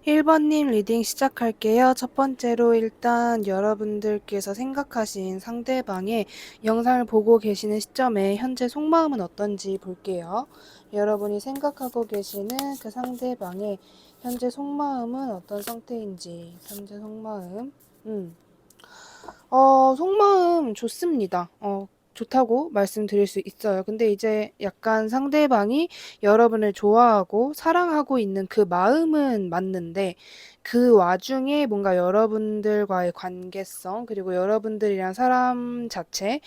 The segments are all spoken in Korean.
1번님 리딩 시작할게요. 첫 번째로 일단 여러분들께서 생각하신 상대방의 영상을 보고 계시는 시점에 현재 속마음은 어떤지 볼게요. 여러분이 생각하고 계시는 그 상대방의 현재 속마음은 어떤 상태인지, 현재 속마음. 속마음 좋습니다. 좋다고 말씀드릴 수 있어요. 근데 이제 약간 상대방이 여러분을 좋아하고 사랑하고 있는 그 마음은 맞는데 그 와중에 뭔가 여러분들과의 관계성 그리고 여러분들이란 사람 자체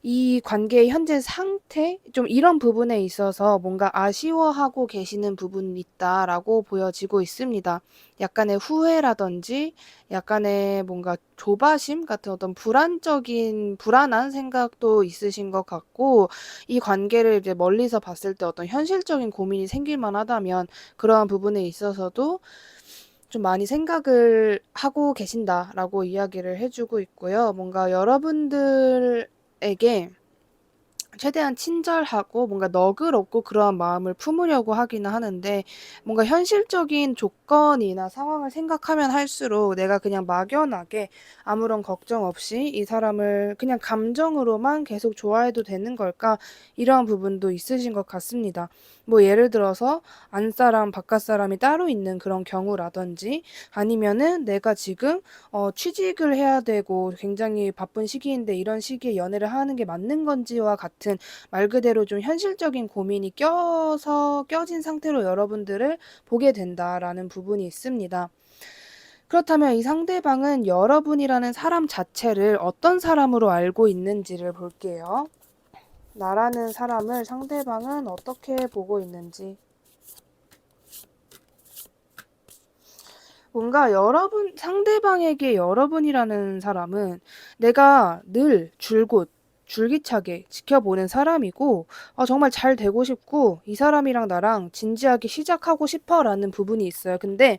이 관계의 현재 상태 좀 이런 부분에 있어서 뭔가 아쉬워하고 계시는 부분이 있다라고 보여지고 있습니다. 약간의 후회라든지 약간의 뭔가 조바심 같은 어떤 불안한 생각도 있으신 것 같고 이 관계를 이제 멀리서 봤을 때 어떤 현실적인 고민이 생길 만하다면 그러한 부분에 있어서도 좀 많이 생각을 하고 계신다라고 이야기를 해주고 있고요. 뭔가 여러분들에게 최대한 친절하고 뭔가 너그럽고 그러한 마음을 품으려고 하기는 하는데 뭔가 현실적인 조건이나 상황을 생각하면 할수록 내가 그냥 막연하게 아무런 걱정 없이 이 사람을 그냥 감정으로만 계속 좋아해도 되는 걸까? 이러한 부분도 있으신 것 같습니다. 뭐 예를 들어서 안사람, 바깥사람이 따로 있는 그런 경우라든지 아니면은 내가 지금 취직을 해야 되고 굉장히 바쁜 시기인데 이런 시기에 연애를 하는 게 맞는 건지와 같은 말 그대로 좀 현실적인 고민이 껴진 상태로 여러분들을 보게 된다라는 부분이 있습니다. 그렇다면 이 상대방은 여러분이라는 사람 자체를 어떤 사람으로 알고 있는지를 볼게요. 나라는 사람을 상대방은 어떻게 보고 있는지. 뭔가 상대방에게 여러분이라는 사람은 내가 늘 줄기차게 지켜보는 사람이고, 정말 잘 되고 싶고, 이 사람이랑 나랑 진지하게 시작하고 싶어 라는 부분이 있어요. 근데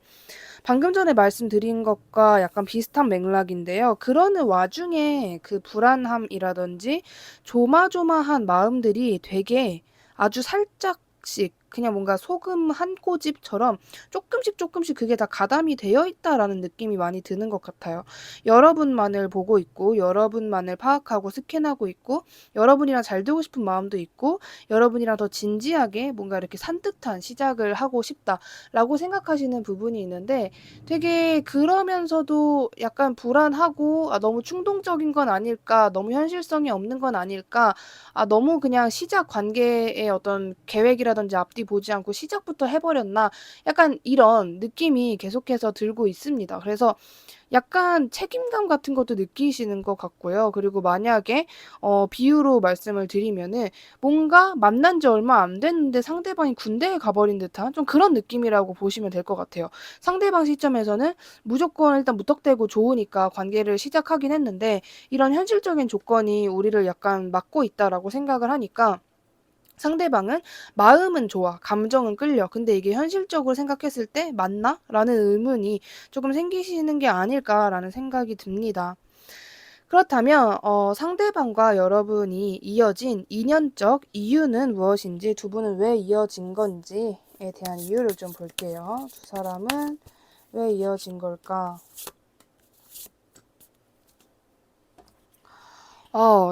방금 전에 말씀드린 것과 약간 비슷한 맥락인데요. 그러는 와중에 그 불안함이라든지 조마조마한 마음들이 되게 아주 살짝씩 그냥 뭔가 소금 한 꼬집처럼 조금씩 그게 다 가담이 되어 있다라는 느낌이 많이 드는 것 같아요. 여러분만을 보고 있고 여러분만을 파악하고 스캔하고 있고 여러분이랑 잘 되고 싶은 마음도 있고 여러분이랑 더 진지하게 뭔가 이렇게 산뜻한 시작을 하고 싶다라고 생각하시는 부분이 있는데 되게 그러면서도 약간 불안하고 '아 너무 충동적인 건 아닐까? 너무 현실성이 없는 건 아닐까? 아 너무 그냥 시작 관계의 어떤 계획이라든지 앞뒤 보지 않고 시작부터 해 버렸나?' 약간 이런 느낌이 계속해서 들고 있습니다. 그래서 약간 책임감 같은 것도 느끼시는 것 같고요. 그리고 만약에 비유로 말씀을 드리면은 뭔가 만난 지 얼마 안 됐는데 상대방이 군대에 가버린 듯한 좀 그런 느낌이라고 보시면 될 것 같아요. 상대방 시점에서는 무조건 일단 무턱대고 좋으니까 관계를 시작하긴 했는데 이런 현실적인 조건이 우리를 약간 막고 있다라고 생각을 하니까 상대방은 마음은 좋아, 감정은 끌려. 근데 이게 현실적으로 생각했을 때 맞나? 라는 의문이 조금 생기시는 게 아닐까라는 생각이 듭니다. 그렇다면 상대방과 여러분이 이어진 인연적 이유는 무엇인지, 두 분은 왜 이어진 건지에 대한 이유를 좀 볼게요. 두 사람은 왜 이어진 걸까?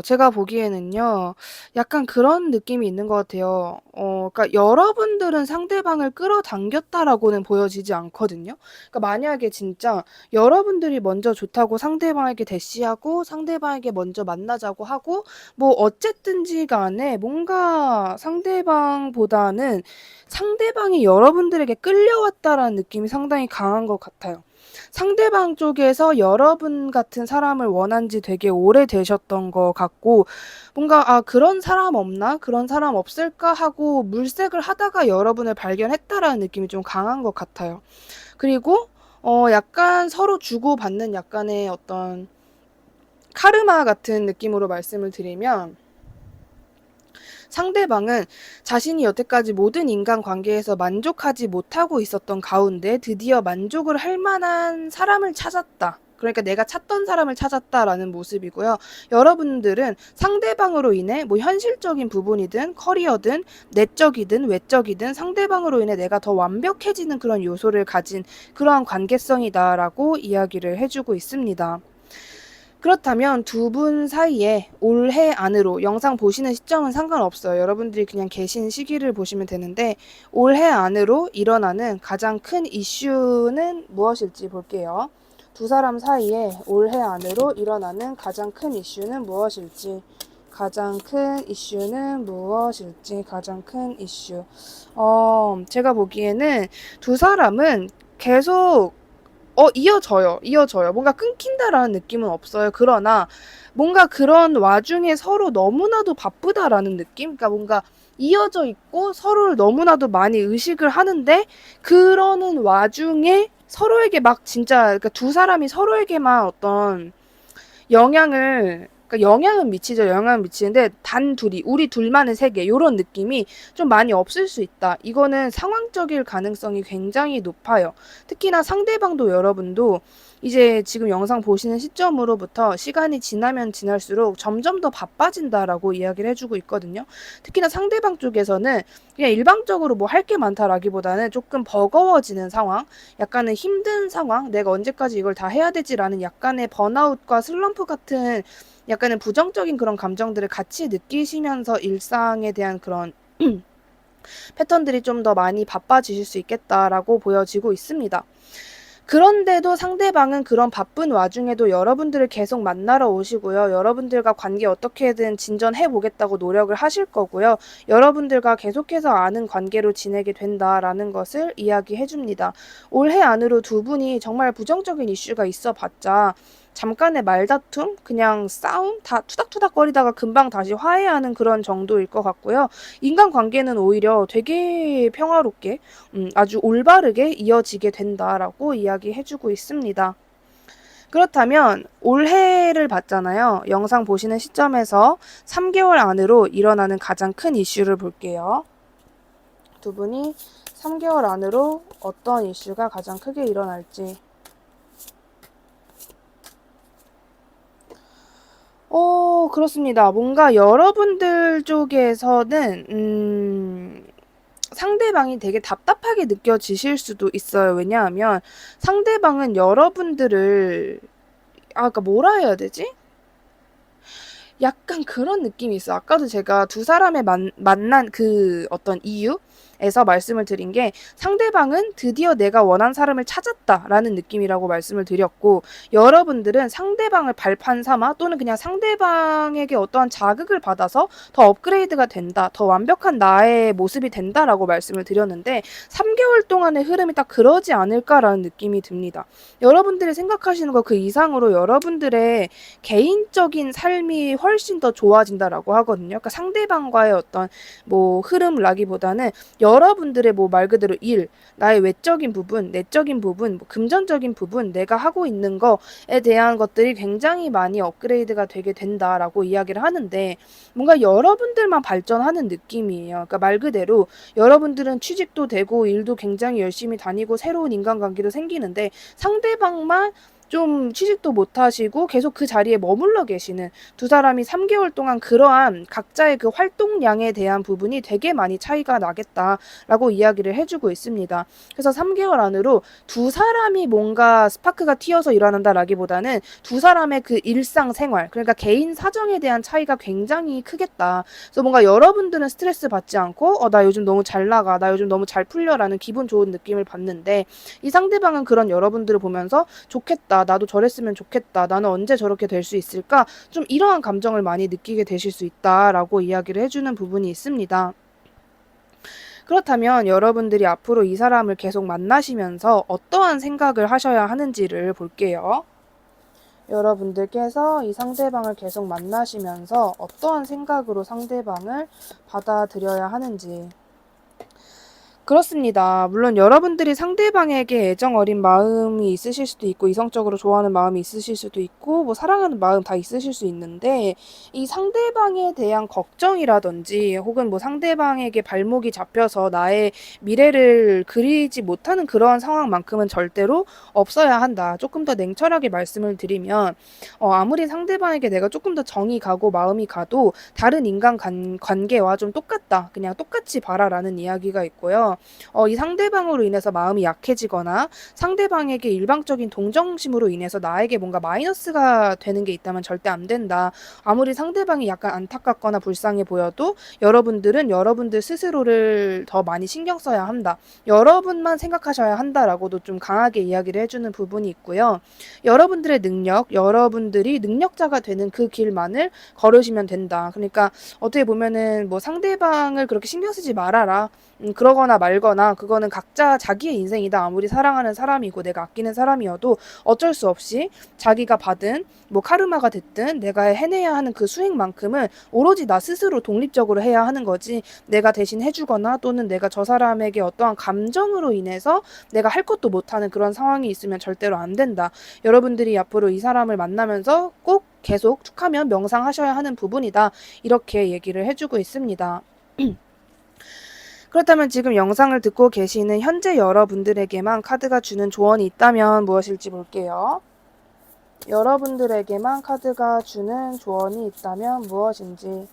제가 보기에는요. 약간 그런 느낌이 있는 것 같아요. 그러니까 여러분들은 상대방을 끌어당겼다라고는 보여지지 않거든요. 그러니까 만약에 진짜 여러분들이 먼저 좋다고 상대방에게 대시하고 상대방에게 먼저 만나자고 하고 뭐 어쨌든지 간에 뭔가 상대방보다는 상대방이 여러분들에게 끌려왔다라는 느낌이 상당히 강한 것 같아요. 상대방 쪽에서 여러분 같은 사람을 원한 지 되게 오래되셨던 것 같고 뭔가 '아 그런 사람 없나? 그런 사람 없을까?' 하고 물색을 하다가 여러분을 발견했다라는 느낌이 좀 강한 것 같아요. 그리고 약간 서로 주고받는 약간의 어떤 카르마 같은 느낌으로 말씀을 드리면 상대방은 자신이 여태까지 모든 인간관계에서 만족하지 못하고 있었던 가운데 드디어 만족을 할 만한 사람을 찾았다. 그러니까 내가 찾던 사람을 찾았다라는 모습이고요. 여러분들은 상대방으로 인해 뭐 현실적인 부분이든 커리어든 내적이든 외적이든 상대방으로 인해 내가 더 완벽해지는 그런 요소를 가진 그러한 관계성이다라고 이야기를 해주고 있습니다. 그렇다면 두 분 사이에 올해 안으로 영상 보시는 시점은 상관없어요. 여러분들이 그냥 계신 시기를 보시면 되는데 올해 안으로 일어나는 가장 큰 이슈는 무엇일지 볼게요. 두 사람 사이에 올해 안으로 일어나는 가장 큰 이슈는 무엇일지 가장 큰 이슈는 무엇일지 가장 큰 이슈 제가 보기에는 두 사람은 계속 이어져요. 뭔가 끊긴다라는 느낌은 없어요. 그러나 뭔가 그런 와중에 서로 너무나도 바쁘다라는 느낌? 그러니까 뭔가 이어져 있고 서로를 너무나도 많이 의식을 하는데 그러는 와중에 서로에게 막 진짜 그러니까 두 사람이 서로에게만 어떤 영향을 그러니까 영향은 미치죠. 영향은 미치는데 단 둘이 우리 둘만의 세계 요런 느낌이 좀 많이 없을 수 있다. 이거는 상황적일 가능성이 굉장히 높아요. 특히나 상대방도 여러분도 이제 지금 영상 보시는 시점으로부터 시간이 지나면 지날수록 점점 더 바빠진다라고 이야기를 해주고 있거든요. 특히나 상대방 쪽에서는 그냥 일방적으로 뭐 할 게 많다라기보다는 조금 버거워지는 상황, 약간은 힘든 상황, 내가 언제까지 이걸 다 해야 되지라는 약간의 번아웃과 슬럼프 같은 약간은 부정적인 그런 감정들을 같이 느끼시면서 일상에 대한 그런 패턴들이 좀 더 많이 바빠지실 수 있겠다라고 보여지고 있습니다. 그런데도 상대방은 그런 바쁜 와중에도 여러분들을 계속 만나러 오시고요. 여러분들과 관계 어떻게든 진전해 보겠다고 노력을 하실 거고요. 여러분들과 계속해서 아는 관계로 지내게 된다라는 것을 이야기해 줍니다. 올해 안으로 두 분이 정말 부정적인 이슈가 있어 봤자 잠깐의 말다툼, 그냥 싸움, 다 투닥투닥거리다가 금방 다시 화해하는 그런 정도일 것 같고요. 인간관계는 오히려 되게 평화롭게 아주 올바르게 이어지게 된다라고 이야기해주고 있습니다. 그렇다면 올해를 봤잖아요. 영상 보시는 시점에서 3개월 안으로 일어나는 가장 큰 이슈를 볼게요. 두 분이 3개월 안으로 어떤 이슈가 가장 크게 일어날지. 그렇습니다. 뭔가 여러분들 쪽에서는 상대방이 되게 답답하게 느껴지실 수도 있어요. 왜냐하면 상대방은 여러분들을 그러니까 뭐라 해야 되지? 약간 그런 느낌이 있어요. 아까도 제가 두 사람의 만난 그 어떤 이유에서 말씀을 드린 게 상대방은 드디어 내가 원한 사람을 찾았다라는 느낌이라고 말씀을 드렸고 여러분들은 상대방을 발판 삼아 또는 그냥 상대방에게 어떠한 자극을 받아서 더 업그레이드가 된다. 더 완벽한 나의 모습이 된다라고 말씀을 드렸는데 3개월 동안의 흐름이 딱 그러지 않을까라는 느낌이 듭니다. 여러분들이 생각하시는 거 그 이상으로 여러분들의 개인적인 삶이 훨씬 더 좋아진다라고 하거든요. 그러니까 상대방과의 어떤 뭐 흐름이라기보다는 여러분들의 뭐 말 그대로 일, 나의 외적인 부분, 내적인 부분, 뭐 금전적인 부분, 내가 하고 있는 거에 대한 것들이 굉장히 많이 업그레이드가 되게 된다라고 이야기를 하는데 뭔가 여러분들만 발전하는 느낌이에요. 그러니까 말 그대로 여러분들은 취직도 되고 일도 굉장히 열심히 다니고 새로운 인간관계도 생기는데 상대방만 좀 취직도 못하시고 계속 그 자리에 머물러 계시는 두 사람이 3개월 동안 그러한 각자의 그 활동량에 대한 부분이 되게 많이 차이가 나겠다라고 이야기를 해주고 있습니다. 그래서 3개월 안으로 두 사람이 뭔가 스파크가 튀어서 일어난다라기보다는 두 사람의 그 일상생활, 그러니까 개인 사정에 대한 차이가 굉장히 크겠다. 그래서 뭔가 여러분들은 스트레스 받지 않고 나 요즘 너무 잘 나가, 나 요즘 너무 잘 풀려라는 기분 좋은 느낌을 받는데 이 상대방은 그런 여러분들을 보면서 좋겠다. 나도 저랬으면 좋겠다. 나는 언제 저렇게 될 수 있을까? 좀 이러한 감정을 많이 느끼게 되실 수 있다라고 이야기를 해주는 부분이 있습니다. 그렇다면 여러분들이 앞으로 이 사람을 계속 만나시면서 어떠한 생각을 하셔야 하는지를 볼게요. 여러분들께서 이 상대방을 계속 만나시면서 어떠한 생각으로 상대방을 받아들여야 하는지. 그렇습니다. 물론 여러분들이 상대방에게 애정 어린 마음이 있으실 수도 있고, 이성적으로 좋아하는 마음이 있으실 수도 있고, 뭐 사랑하는 마음 다 있으실 수 있는데, 이 상대방에 대한 걱정이라든지, 혹은 뭐 상대방에게 발목이 잡혀서 나의 미래를 그리지 못하는 그런 상황만큼은 절대로 없어야 한다. 조금 더 냉철하게 말씀을 드리면, 아무리 상대방에게 내가 조금 더 정이 가고 마음이 가도 다른 인간 관계와 좀 똑같다. 그냥 똑같이 봐라라는 이야기가 있고요. 이 상대방으로 인해서 마음이 약해지거나 상대방에게 일방적인 동정심으로 인해서 나에게 뭔가 마이너스가 되는 게 있다면 절대 안 된다. 아무리 상대방이 약간 안타깝거나 불쌍해 보여도 여러분들은 여러분들 스스로를 더 많이 신경 써야 한다. 여러분만 생각하셔야 한다라고도 좀 강하게 이야기를 해주는 부분이 있고요. 여러분들의 능력, 여러분들이 능력자가 되는 그 길만을 걸으시면 된다. 그러니까 어떻게 보면은 뭐 상대방을 그렇게 신경 쓰지 말아라. 그러거나 말거나 그거는 각자 자기의 인생이다. 아무리 사랑하는 사람이고 내가 아끼는 사람이어도 어쩔 수 없이 자기가 받은 뭐 카르마가 됐든 내가 해내야 하는 그 수행만큼은 오로지 나 스스로 독립적으로 해야 하는 거지. 내가 대신 해주거나 또는 내가 저 사람에게 어떠한 감정으로 인해서 내가 할 것도 못하는 그런 상황이 있으면 절대로 안 된다. 여러분들이 앞으로 이 사람을 만나면서 꼭 계속 툭하면 명상하셔야 하는 부분이다. 이렇게 얘기를 해주고 있습니다. 그렇다면 지금 영상을 듣고 계시는 현재 여러분들에게만 카드가 주는 조언이 있다면 무엇일지 볼게요. 여러분들에게만 카드가 주는 조언이 있다면 무엇인지.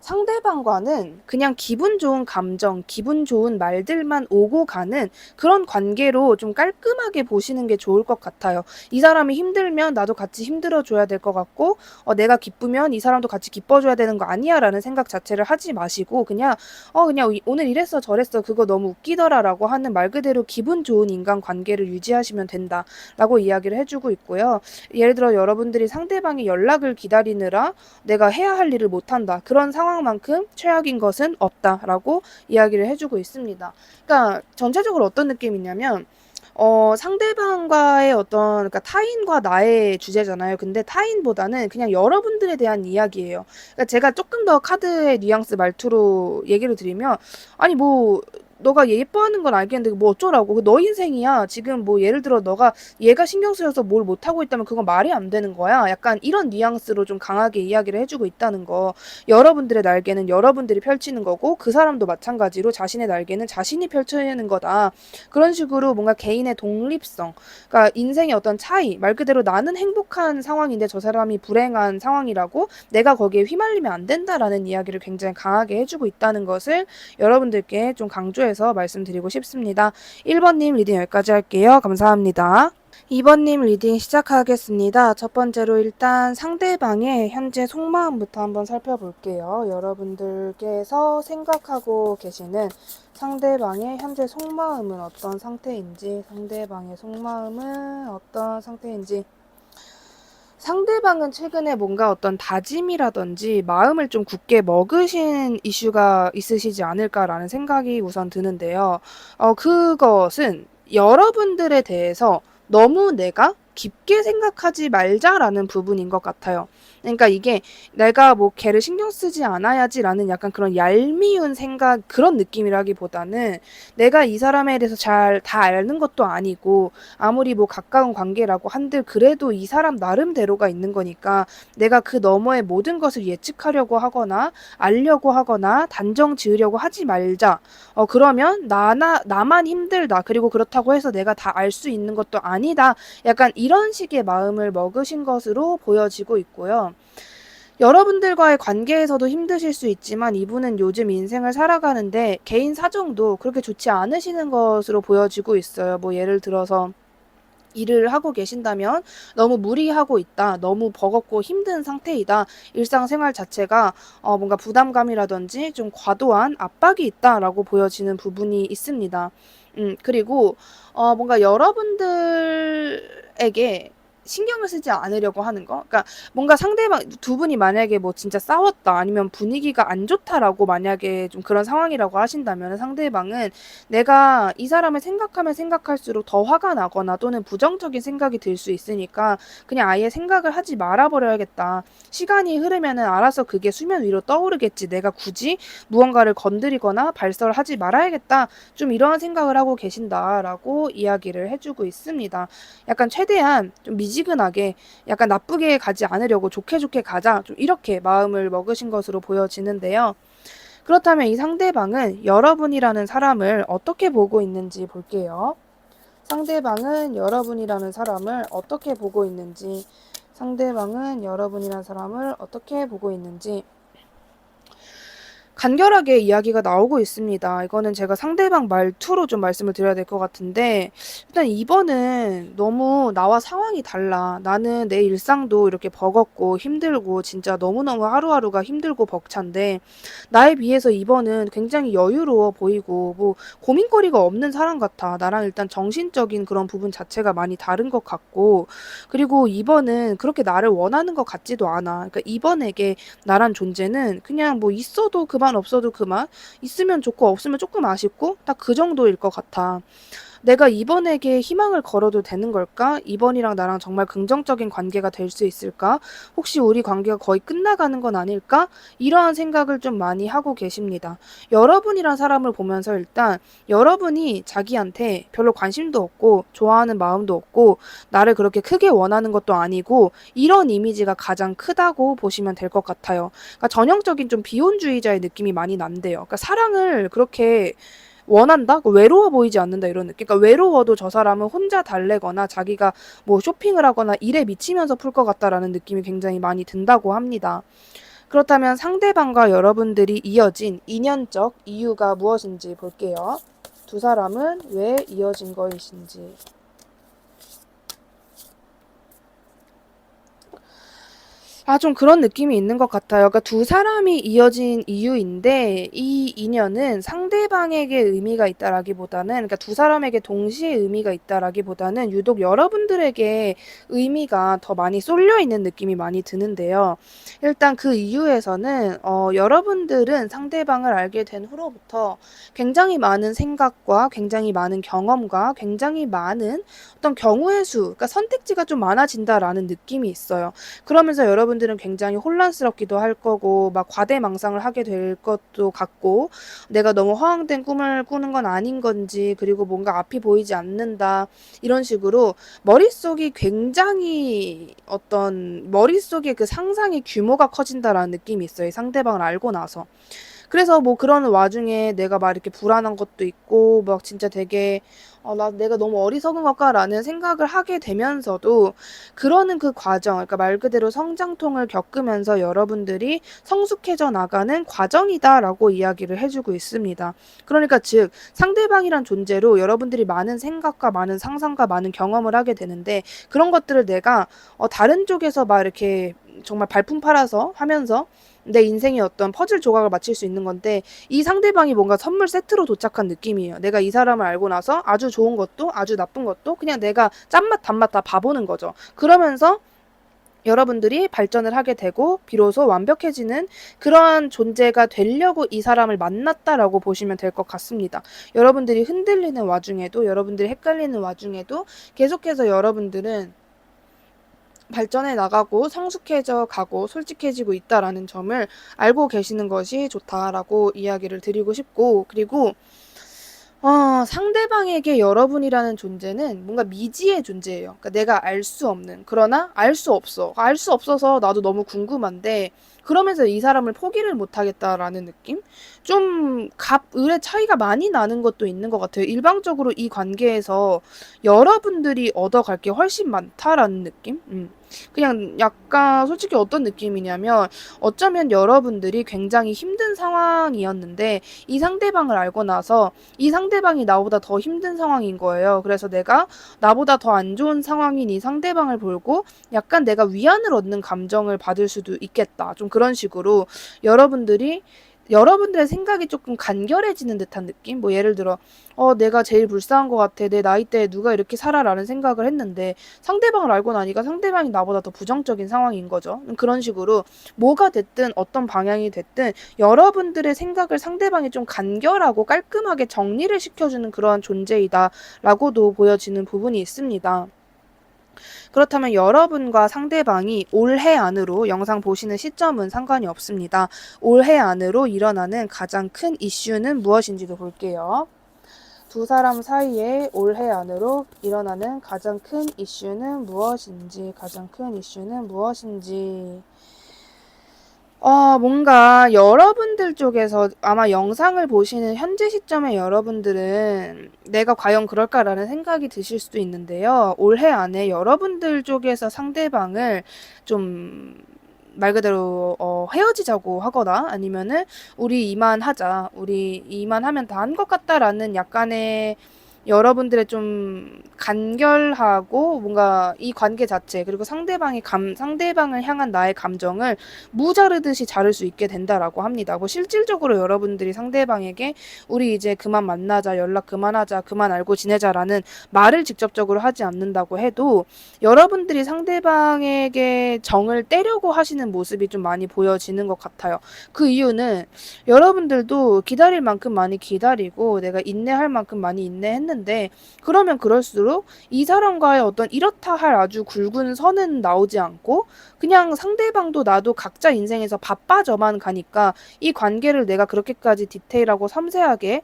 상대방과는 그냥 기분 좋은 감정, 기분 좋은 말들만 오고 가는 그런 관계로 좀 깔끔하게 보시는 게 좋을 것 같아요. 이 사람이 힘들면 나도 같이 힘들어줘야 될 것 같고, 내가 기쁘면 이 사람도 같이 기뻐줘야 되는 거 아니야 라는 생각 자체를 하지 마시고, 그냥 오늘 이랬어 저랬어 그거 너무 웃기더라 라고 하는 말 그대로 기분 좋은 인간 관계를 유지하시면 된다 라고 이야기를 해주고 있고요. 예를 들어 여러분들이 상대방의 연락을 기다리느라 내가 해야 할 일을 못한다. 그런 상황만큼 최악인 것은 없다라고 이야기를 해주고 있습니다. 그러니까 전체적으로 어떤 느낌이냐면 상대방과의 그러니까 타인과 나의 주제잖아요. 근데 타인보다는 그냥 여러분들에 대한 이야기예요. 그러니까 제가 조금 더 카드의 뉘앙스 말투로 얘기를 드리면, 아니, 뭐, 너가 얘 예뻐하는 건 알겠는데 뭐 어쩌라고. 너 인생이야. 지금 뭐 예를 들어 너가 얘가 신경 쓰여서 뭘 못하고 있다면 그건 말이 안 되는 거야. 약간 이런 뉘앙스로 좀 강하게 이야기를 해주고 있다는 거. 여러분들의 날개는 여러분들이 펼치는 거고 그 사람도 마찬가지로 자신의 날개는 자신이 펼치는 거다. 그런 식으로 뭔가 개인의 독립성, 그러니까 인생의 어떤 차이, 말 그대로 나는 행복한 상황인데 저 사람이 불행한 상황이라고 내가 거기에 휘말리면 안 된다라는 이야기를 굉장히 강하게 해주고 있다는 것을 여러분들께 좀 강조해서 말씀드리고 싶습니다. 1번님 리딩 여기까지 할게요. 감사합니다. 2번님 리딩 시작하겠습니다. 첫 번째로 일단 상대방의 현재 속마음부터 한번 살펴볼게요. 여러분들께서 생각하고 계시는 상대방의 현재 속마음은 어떤 상태인지, 상대방의 속마음은 어떤 상태인지. 상대방은 최근에 뭔가 어떤 다짐이라든지 마음을 좀 굳게 먹으신 이슈가 있으시지 않을까라는 생각이 우선 드는데요. 그것은 여러분들에 대해서 너무 내가 깊게 생각하지 말자라는 부분인 것 같아요. 그러니까 이게 내가 뭐 걔를 신경 쓰지 않아야지라는 약간 그런 얄미운 생각, 그런 느낌이라기보다는 내가 이 사람에 대해서 잘 다 아는 것도 아니고 아무리 뭐 가까운 관계라고 한들 그래도 이 사람 나름대로가 있는 거니까 내가 그 너머의 모든 것을 예측하려고 하거나 알려고 하거나 단정 지으려고 하지 말자. 그러면 나만 힘들다. 그리고 그렇다고 해서 내가 다 알 수 있는 것도 아니다. 약간 이런 식의 마음을 먹으신 것으로 보여지고 있고요. 여러분들과의 관계에서도 힘드실 수 있지만 이분은 요즘 인생을 살아가는데 개인 사정도 그렇게 좋지 않으시는 것으로 보여지고 있어요. 뭐 예를 들어서 일을 하고 계신다면 너무 무리하고 있다. 너무 버겁고 힘든 상태이다. 일상생활 자체가 뭔가 부담감이라든지 좀 과도한 압박이 있다라고 보여지는 부분이 있습니다. 그리고 뭔가 여러분들에게 신경을 쓰지 않으려고 하는 거. 그러니까 뭔가 상대방 두 분이 만약에 뭐 진짜 싸웠다 아니면 분위기가 안 좋다라고 만약에 좀 그런 상황이라고 하신다면 상대방은 내가 이 사람을 생각하면 생각할수록 더 화가 나거나 또는 부정적인 생각이 들 수 있으니까 그냥 아예 생각을 하지 말아버려야겠다. 시간이 흐르면은 알아서 그게 수면 위로 떠오르겠지. 내가 굳이 무언가를 건드리거나 발설하지 말아야겠다. 좀 이런 생각을 하고 계신다라고 이야기를 해주고 있습니다. 약간 최대한 좀 미지근하게 약간 나쁘게 가지 않으려고 좋게 좋게 가자. 좀 이렇게 마음을 먹으신 것으로 보여지는데요. 그렇다면 이 상대방은 여러분이라는 사람을 어떻게 보고 있는지 볼게요. 상대방은 여러분이라는 사람을 어떻게 보고 있는지, 상대방은 여러분이라는 사람을 어떻게 보고 있는지, 간결하게 이야기가 나오고 있습니다. 이거는 제가 상대방 말투로 좀 말씀을 드려야 될 것 같은데, 일단 이번은 너무 나와 상황이 달라. 나는 내 일상도 이렇게 버겁고 힘들고 진짜 너무너무 하루하루가 힘들고 벅찬데, 나에 비해서 이번은 굉장히 여유로워 보이고 뭐 고민거리가 없는 사람 같아. 나랑 일단 정신적인 그런 부분 자체가 많이 다른 것 같고, 그리고 이번은 그렇게 나를 원하는 것 같지도 않아. 그러니까 이번에게 나란 존재는 그냥 뭐 있어도 그만 없어도 그만, 있으면 좋고 없으면 조금 아쉽고 딱 그 정도일 것 같아. 내가 이번에게 희망을 걸어도 되는 걸까? 이번이랑 나랑 정말 긍정적인 관계가 될 수 있을까? 혹시 우리 관계가 거의 끝나가는 건 아닐까? 이러한 생각을 좀 많이 하고 계십니다. 여러분이란 사람을 보면서 일단 여러분이 자기한테 별로 관심도 없고 좋아하는 마음도 없고 나를 그렇게 크게 원하는 것도 아니고 이런 이미지가 가장 크다고 보시면 될 것 같아요. 그러니까 전형적인 좀 비혼주의자의 느낌이 많이 난대요. 그러니까 사랑을 그렇게 원한다? 외로워 보이지 않는다 이런 느낌. 그러니까 외로워도 저 사람은 혼자 달래거나 자기가 뭐 쇼핑을 하거나 일에 미치면서 풀 것 같다라는 느낌이 굉장히 많이 든다고 합니다. 그렇다면 상대방과 여러분들이 이어진 인연적 이유가 무엇인지 볼게요. 두 사람은 왜 이어진 것인지. 좀 그런 느낌이 있는 것 같아요. 그러니까 두 사람이 이어진 이유인데 이 인연은 상대방에게 의미가 있다라기보다는 그러니까 두 사람에게 동시에 의미가 있다라기보다는 유독 여러분들에게 의미가 더 많이 쏠려 있는 느낌이 많이 드는데요. 일단 그 이유에서는 여러분들은 상대방을 알게 된 후로부터 굉장히 많은 생각과 굉장히 많은 경험과 굉장히 많은 어떤 경우의 수, 그러니까 선택지가 좀 많아진다라는 느낌이 있어요. 그러면서 여러분들은 굉장히 혼란스럽기도 할 거고 막 과대망상을 하게 될 것도 같고 내가 너무 허황된 꿈을 꾸는 건 아닌 건지 그리고 뭔가 앞이 보이지 않는다 이런 식으로 머릿속이 굉장히 어떤 머릿속에 그 상상의 규모가 커진다라는 느낌이 있어요. 이 상대방을 알고 나서. 그래서 뭐 그런 와중에 내가 막 이렇게 불안한 것도 있고 막 진짜 되게 내가 너무 어리석은 걸까라는 생각을 하게 되면서도 그러는 그 과정, 그러니까 말 그대로 성장통을 겪으면서 여러분들이 성숙해져 나가는 과정이다라고 이야기를 해주고 있습니다. 그러니까 즉 상대방이란 존재로 여러분들이 많은 생각과 많은 상상과 많은 경험을 하게 되는데 그런 것들을 내가 다른 쪽에서 막 이렇게 정말 발품 팔아서 하면서 내 인생의 어떤 퍼즐 조각을 맞출 수 있는 건데 이 상대방이 뭔가 선물 세트로 도착한 느낌이에요. 내가 이 사람을 알고 나서 아주 좋은 것도 아주 나쁜 것도 그냥 내가 짠맛 단맛 다 봐보는 거죠. 그러면서 여러분들이 발전을 하게 되고 비로소 완벽해지는 그러한 존재가 되려고 이 사람을 만났다라고 보시면 될 것 같습니다. 여러분들이 흔들리는 와중에도 여러분들이 헷갈리는 와중에도 계속해서 여러분들은 발전해 나가고 성숙해져 가고 솔직해지고 있다라는 점을 알고 계시는 것이 좋다라고 이야기를 드리고 싶고 그리고 상대방에게 여러분이라는 존재는 뭔가 미지의 존재예요. 그러니까 내가 알 수 없는 그러나 알 수 없어. 알 수 없어서 나도 너무 궁금한데 그러면서 이 사람을 포기를 못 하겠다라는 느낌? 좀 갑을의 차이가 많이 나는 것도 있는 것 같아요. 일방적으로 이 관계에서 여러분들이 얻어갈 게 훨씬 많다라는 느낌? 그냥 약간 솔직히 어떤 느낌이냐면 어쩌면 여러분들이 굉장히 힘든 상황이었는데 이 상대방을 알고 나서 이 상대방이 나보다 더 힘든 상황인 거예요. 그래서 내가 나보다 더 안 좋은 상황인 이 상대방을 보고 약간 내가 위안을 얻는 감정을 받을 수도 있겠다. 좀 그런 식으로 여러분들이 여러분들의 생각이 조금 간결해지는 듯한 느낌? 뭐 예를 들어 내가 제일 불쌍한 것 같아. 내 나이대에 누가 이렇게 살아라는 생각을 했는데 상대방을 알고 나니까 상대방이 나보다 더 부정적인 상황인 거죠. 그런 식으로 뭐가 됐든 어떤 방향이 됐든 여러분들의 생각을 상대방이 좀 간결하고 깔끔하게 정리를 시켜주는 그러한 존재이다라고도 보여지는 부분이 있습니다. 그렇다면 여러분과 상대방이 올해 안으로 영상 보시는 시점은 상관이 없습니다. 올해 안으로 일어나는 가장 큰 이슈는 무엇인지도 볼게요. 두 사람 사이에 올해 안으로 일어나는 가장 큰 이슈는 무엇인지, 가장 큰 이슈는 무엇인지. 뭔가 여러분들 쪽에서 아마 영상을 보시는 현재 시점의 여러분들은 내가 과연 그럴까라는 생각이 드실 수도 있는데요. 올해 안에 여러분들 쪽에서 상대방을 좀 말 그대로 헤어지자고 하거나 아니면은 우리 이만하자, 우리 이만하면 다 한 것 같다라는 약간의 여러분들의 좀 간결하고 뭔가 이 관계 자체 그리고 상대방을 향한 나의 감정을 무자르듯이 자를 수 있게 된다라고 합니다. 뭐 실질적으로 여러분들이 상대방에게 우리 이제 그만 만나자, 연락 그만하자, 그만 알고 지내자라는 말을 직접적으로 하지 않는다고 해도 여러분들이 상대방에게 정을 떼려고 하시는 모습이 좀 많이 보여지는 것 같아요. 그 이유는 여러분들도 기다릴 만큼 많이 기다리고 내가 인내할 만큼 많이 인내했는데 그러면 그럴수록 이 사람과의 어떤 이렇다 할 아주 굵은 선은 나오지 않고 그냥 상대방도 나도 각자 인생에서 바빠져만 가니까 이 관계를 내가 그렇게까지 디테일하고 섬세하게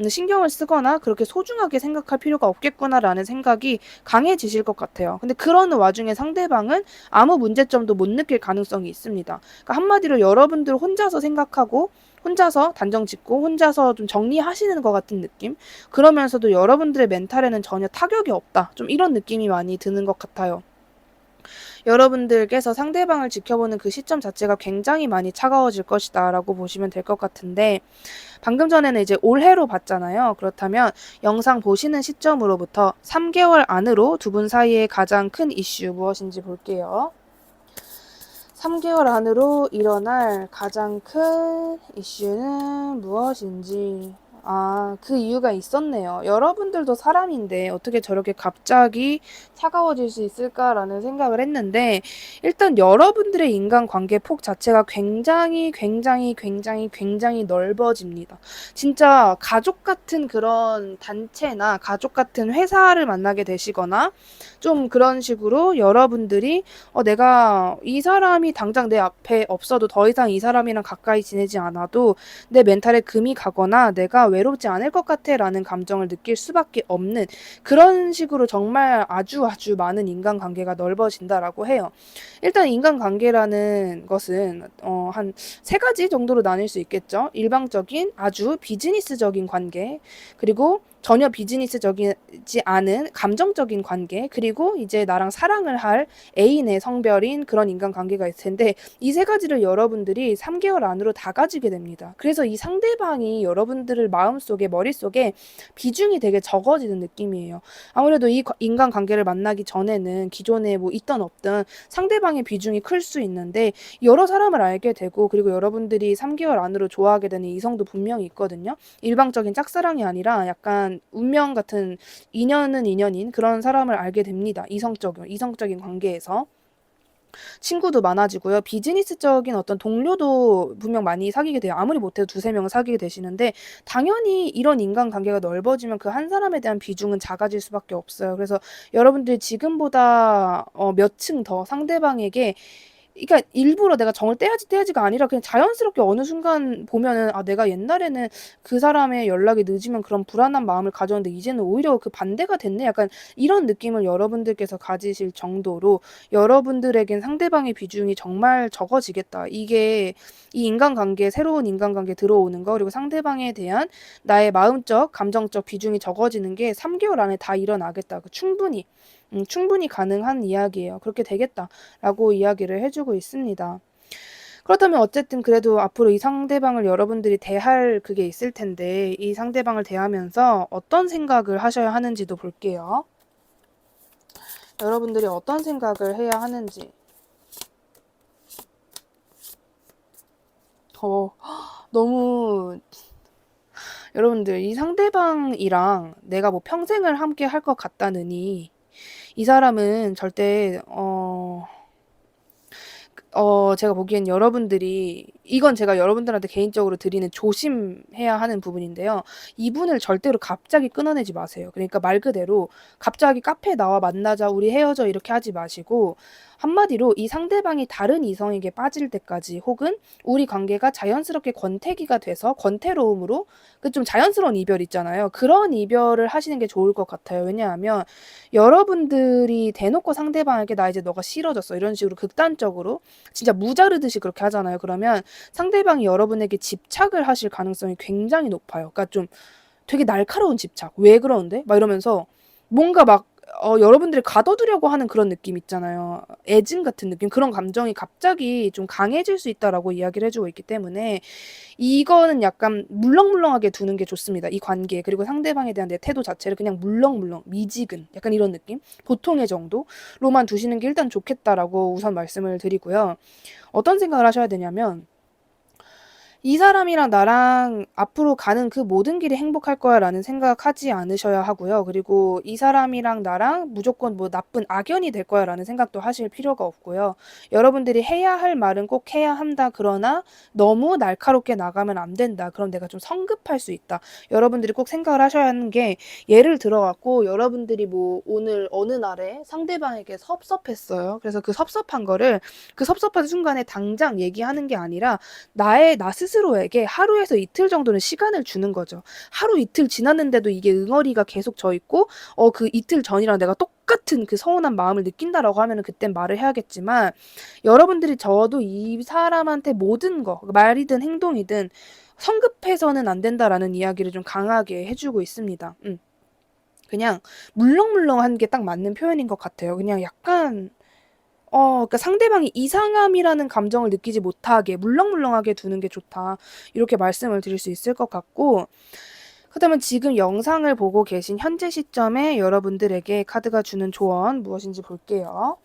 신경을 쓰거나 그렇게 소중하게 생각할 필요가 없겠구나라는 생각이 강해지실 것 같아요. 근데 그러는 와중에 상대방은 아무 문제점도 못 느낄 가능성이 있습니다. 그러니까 한마디로 여러분들 혼자서 생각하고 혼자서 단정 짓고 혼자서 좀 정리하시는 것 같은 느낌? 그러면서도 여러분들의 멘탈에는 전혀 타격이 없다. 좀 이런 느낌이 많이 드는 것 같아요. 여러분들께서 상대방을 지켜보는 그 시점 자체가 굉장히 많이 차가워질 것이다 라고 보시면 될 것 같은데 방금 전에는 이제 올해로 봤잖아요. 그렇다면 영상 보시는 시점으로부터 3개월 안으로 두 분 사이의 가장 큰 이슈 무엇인지 볼게요. 3개월 안으로 일어날 가장 큰 이슈는 무엇인지. 그 이유가 있었네요. 여러분들도 사람인데 어떻게 저렇게 갑자기 차가워질 수 있을까라는 생각을 했는데 일단 여러분들의 인간관계 폭 자체가 굉장히 넓어집니다. 진짜 가족 같은 그런 단체나 가족 같은 회사를 만나게 되시거나 좀 그런 식으로 여러분들이 내가 이 사람이 당장 내 앞에 없어도 더 이상 이 사람이랑 가까이 지내지 않아도 내 멘탈에 금이 가거나 내가 외롭지 않을 것 같아라는 감정을 느낄 수밖에 없는 그런 식으로 정말 아주 많은 인간관계가 넓어진다라고 해요. 일단 인간관계라는 것은 한 세 가지 정도로 나뉠 수 있겠죠. 일방적인 아주 비즈니스적인 관계, 그리고 전혀 비즈니스적이지 않은 감정적인 관계, 그리고 이제 나랑 사랑을 할 애인의 성별인 그런 인간관계가 있을 텐데 이 세 가지를 여러분들이 3개월 안으로 다 가지게 됩니다. 그래서 이 상대방이 여러분들을 마음속에 머릿속에 비중이 되게 적어지는 느낌이에요. 아무래도 이 인간관계를 만나기 전에는 기존에 뭐 있던 없던 상대방의 비중이 클 수 있는데 여러 사람을 알게 되고 그리고 여러분들이 3개월 안으로 좋아하게 되는 이성도 분명히 있거든요. 일방적인 짝사랑이 아니라 약간 운명 같은 인연은 인연인 그런 사람을 알게 됩니다. 이성적인 관계에서. 친구도 많아지고요. 비즈니스적인 어떤 동료도 분명 많이 사귀게 돼요. 아무리 못해도 두세 명은 사귀게 되시는데 당연히 이런 인간관계가 넓어지면 그 한 사람에 대한 비중은 작아질 수밖에 없어요. 그래서 여러분들이 지금보다 몇 층 더 상대방에게 그러니까 일부러 내가 정을 떼야지가 아니라 그냥 자연스럽게 어느 순간 보면은 내가 옛날에는 그 사람의 연락이 늦으면 그런 불안한 마음을 가졌는데 이제는 오히려 그 반대가 됐네. 약간 이런 느낌을 여러분들께서 가지실 정도로 여러분들에겐 상대방의 비중이 정말 적어지겠다. 이게 이 인간관계 새로운 인간관계 들어오는 거 그리고 상대방에 대한 나의 마음적, 감정적 비중이 적어지는 게 3개월 안에 다 일어나겠다. 충분히 가능한 이야기예요. 그렇게 되겠다라고 이야기를 해주고 있습니다. 그렇다면 어쨌든 그래도 앞으로 이 상대방을 여러분들이 대할 그게 있을 텐데 이 상대방을 대하면서 어떤 생각을 하셔야 하는지도 볼게요. 여러분들이 어떤 생각을 해야 하는지. 너무 여러분들 이 상대방이랑 내가 뭐 평생을 함께 할 것 같다느니 이 사람은 절대 제가 보기엔 여러분들이 이건 제가 여러분들한테 개인적으로 드리는 조심해야 하는 부분인데요. 이분을 절대로 갑자기 끊어내지 마세요. 그러니까 말 그대로 갑자기 카페에 나와 만나자, 우리 헤어져 이렇게 하지 마시고 한마디로 이 상대방이 다른 이성에게 빠질 때까지 혹은 우리 관계가 자연스럽게 권태기가 돼서 권태로움으로 그 좀 자연스러운 이별 있잖아요. 그런 이별을 하시는 게 좋을 것 같아요. 왜냐하면 여러분들이 대놓고 상대방에게 나 이제 너가 싫어졌어 이런 식으로 극단적으로 진짜 무자르듯이 그렇게 하잖아요. 그러면 상대방이 여러분에게 집착을 하실 가능성이 굉장히 높아요. 그러니까 좀 되게 날카로운 집착. 왜 그러는데? 막 이러면서 뭔가 막 여러분들이 가둬두려고 하는 그런 느낌 있잖아요. 애증 같은 느낌. 그런 감정이 갑자기 좀 강해질 수 있다라고 이야기를 해주고 있기 때문에 이거는 약간 물렁물렁하게 두는 게 좋습니다. 이 관계 그리고 상대방에 대한 내 태도 자체를 그냥 물렁물렁 미지근 약간 이런 느낌 보통의 정도로만 두시는 게 일단 좋겠다라고 우선 말씀을 드리고요. 어떤 생각을 하셔야 되냐면 이 사람이랑 나랑 앞으로 가는 그 모든 길이 행복할 거야라는 생각하지 않으셔야 하고요. 그리고 이 사람이랑 나랑 무조건 뭐 나쁜 악연이 될 거야라는 생각도 하실 필요가 없고요. 여러분들이 해야 할 말은 꼭 해야 한다. 그러나 너무 날카롭게 나가면 안 된다. 그럼 내가 좀 성급할 수 있다. 여러분들이 꼭 생각을 하셔야 하는 게 예를 들어 갖고 여러분들이 뭐 오늘 어느 날에 상대방에게 섭섭했어요. 그래서 그 섭섭한 거를 그 섭섭한 순간에 당장 얘기하는 게 아니라 나 스스로에게 하루에서 이틀 정도는 시간을 주는 거죠. 하루 이틀 지났는데도 이게 응어리가 계속 져 있고 그 이틀 전이랑 내가 똑같은 그 서운한 마음을 느낀다라고 하면은 그땐 말을 해야겠지만 여러분들이 저도 이 사람한테 모든 거 말이든 행동이든 성급해서는 안 된다라는 이야기를 좀 강하게 해주고 있습니다. 그냥 물렁물렁한 게 딱 맞는 표현인 것 같아요. 그냥 약간 그러니까 상대방이 이상함이라는 감정을 느끼지 못하게 물렁물렁하게 두는 게 좋다. 이렇게 말씀을 드릴 수 있을 것 같고, 그다음에 지금 영상을 보고 계신 현재 시점에 여러분들에게 카드가 주는 조언 무엇인지 볼게요.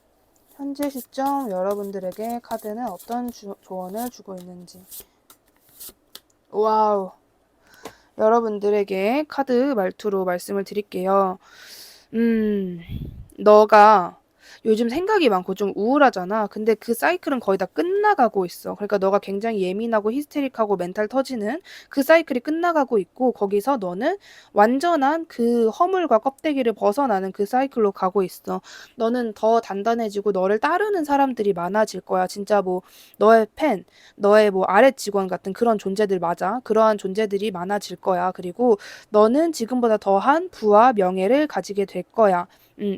현재 시점 여러분들에게 카드는 어떤 조언을 주고 있는지. 와우. 여러분들에게 카드 말투로 말씀을 드릴게요. 너가 요즘 생각이 많고 좀 우울하잖아. 근데 그 사이클은 거의 다 끝나가고 있어. 그러니까 너가 굉장히 예민하고 히스테릭하고 멘탈 터지는 그 사이클이 끝나가고 있고 거기서 너는 완전한 그 허물과 껍데기를 벗어나는 그 사이클로 가고 있어. 너는 더 단단해지고 너를 따르는 사람들이 많아질 거야. 진짜 뭐 너의 팬, 너의 뭐 아래 직원 같은 그런 존재들 맞아. 그러한 존재들이 많아질 거야. 그리고 너는 지금보다 더한 부와 명예를 가지게 될 거야.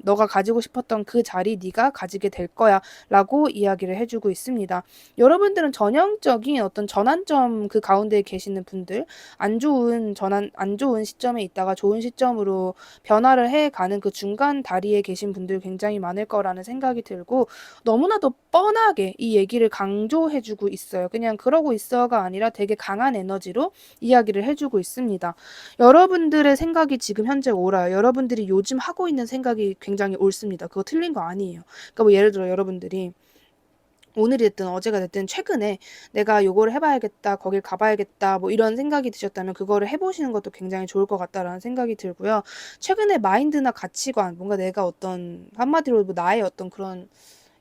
너가 가지고 싶었던 그 자리 네가 가지게 될 거야 라고 이야기를 해주고 있습니다. 여러분들은 전형적인 어떤 전환점 그 가운데에 계시는 분들 안 좋은 시점에 있다가 좋은 시점으로 변화를 해가는 그 중간 다리에 계신 분들 굉장히 많을 거라는 생각이 들고 너무나도 뻔하게 이 얘기를 강조해주고 있어요. 그냥 그러고 있어가 아니라 되게 강한 에너지로 이야기를 해주고 있습니다. 여러분들의 생각이 지금 현재 옳아요. 여러분들이 요즘 하고 있는 생각이 굉장히 옳습니다. 그거 틀린 거 아니에요. 그러니까 뭐 예를 들어 여러분들이 오늘이 됐든 어제가 됐든 최근에 내가 요거를 해봐야겠다, 거길 가봐야겠다, 뭐 이런 생각이 드셨다면 그거를 해보시는 것도 굉장히 좋을 것 같다라는 생각이 들고요. 최근에 마인드나 가치관, 뭔가 내가 어떤 한마디로 뭐 나의 어떤 그런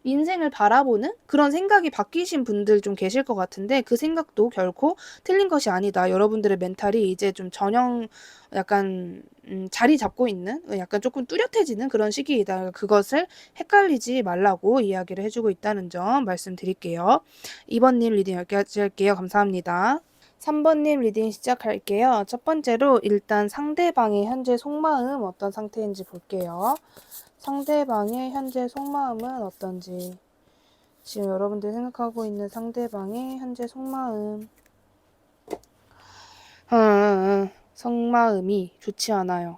인생을 바라보는 그런 생각이 바뀌신 분들 좀 계실 것 같은데 그 생각도 결코 틀린 것이 아니다. 여러분들의 멘탈이 이제 좀 전형 약간 자리 잡고 있는 약간 조금 뚜렷해지는 그런 시기이다. 그것을 헷갈리지 말라고 이야기를 해주고 있다는 점 말씀드릴게요. 2번님 리딩 여기까지 할게요. 감사합니다. 3번님 리딩 시작할게요. 첫 번째로 일단 상대방의 현재 속마음 어떤 상태인지 볼게요. 상대방의 현재 속마음은 어떤지 지금 여러분들이 생각하고 있는 상대방의 현재 속마음 속마음이 좋지 않아요.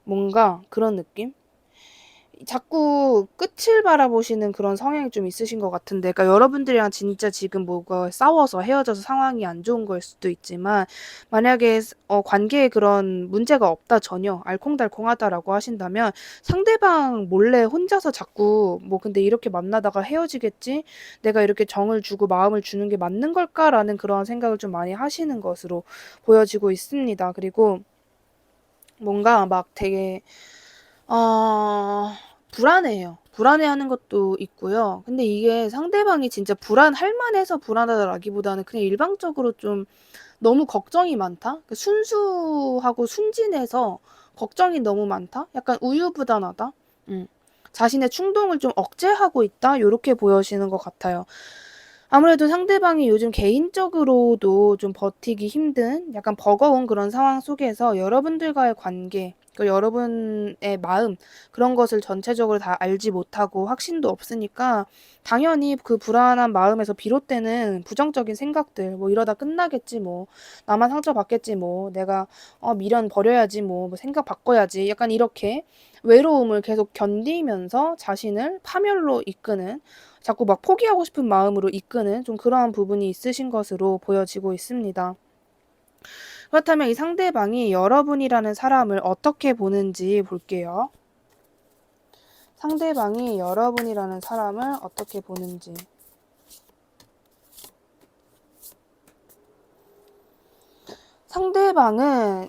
뭔가 그런 느낌? 자꾸 끝을 바라보시는 그런 성향이 좀 있으신 것 같은데, 그러니까 여러분들이랑 진짜 지금 뭐가 싸워서 헤어져서 상황이 안 좋은 걸 수도 있지만, 만약에 관계에 그런 문제가 없다, 전혀 알콩달콩하다라고 하신다면 상대방 몰래 혼자서 자꾸 뭐 근데 이렇게 만나다가 헤어지겠지? 내가 이렇게 정을 주고 마음을 주는 게 맞는 걸까라는 그런 생각을 좀 많이 하시는 것으로 보여지고 있습니다. 그리고 뭔가 막 되게 어 불안해해요. 불안해하는 것도 있고요. 근데 이게 상대방이 진짜 불안할 만해서 불안하다라기보다는 그냥 일방적으로 좀 너무 걱정이 많다? 순수하고 순진해서 걱정이 너무 많다? 약간 우유부단하다? 음. 자신의 충동을 좀 억제하고 있다? 요렇게 보여지는 것 같아요. 아무래도 상대방이 요즘 개인적으로도 좀 버티기 힘든 약간 버거운 그런 상황 속에서 여러분들과의 관계, 여러분의 마음, 그런 것을 전체적으로 다 알지 못하고 확신도 없으니까 당연히 그 불안한 마음에서 비롯되는 부정적인 생각들, 뭐 이러다 끝나겠지 뭐, 나만 상처받겠지 뭐, 내가 미련 버려야지 뭐 생각 바꿔야지, 약간 이렇게 외로움을 계속 견디면서 자신을 파멸로 이끄는, 자꾸 막 포기하고 싶은 마음으로 이끄는 좀 그러한 부분이 있으신 것으로 보여지고 있습니다. 그렇다면 이 상대방이 여러분이라는 사람을 어떻게 보는지 볼게요. 상대방이 여러분이라는 사람을 어떻게 보는지. 상대방은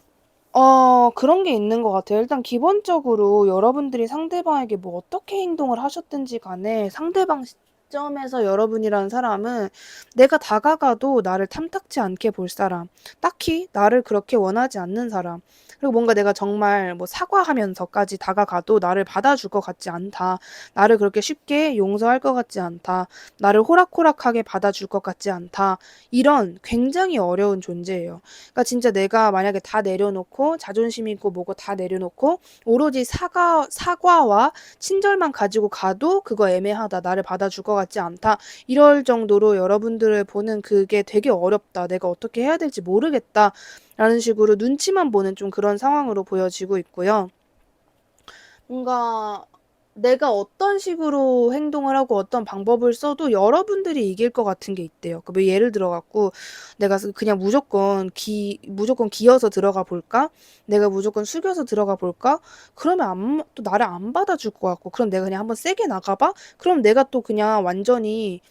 그런 게 있는 것 같아요. 일단 기본적으로 여러분들이 상대방에게 뭐 어떻게 행동을 하셨든지 간에 상대방 시점에서 여러분이라는 사람은 내가 다가가도 나를 탐탁지 않게 볼 사람, 딱히 나를 그렇게 원하지 않는 사람, 그리고 뭔가 내가 정말 뭐 사과하면서까지 다가가도 나를 받아줄 것 같지 않다. 나를 그렇게 쉽게 용서할 것 같지 않다. 나를 호락호락하게 받아줄 것 같지 않다. 이런 굉장히 어려운 존재예요. 그러니까 진짜 내가 만약에 다 내려놓고 자존심 있고 뭐고 다 내려놓고 오로지 사과와 친절만 가지고 가도 그거 애매하다. 나를 받아줄 것 같지 않다. 이럴 정도로 여러분들을 보는 그게 되게 어렵다. 내가 어떻게 해야 될지 모르겠다. 라는 식으로 눈치만 보는 좀 그런 상황으로 보여지고 있고요. 뭔가 내가 어떤 식으로 행동을 하고 어떤 방법을 써도 여러분들이 이길 것 같은 게 있대요. 뭐 예를 들어 갖고 내가 그냥 무조건 기어서 들어가 볼까? 내가 무조건 숙여서 들어가 볼까? 그러면 또 나를 안 받아줄 것 같고, 그럼 내가 그냥 한번 세게 나가봐? 그럼 내가 또 그냥 완전히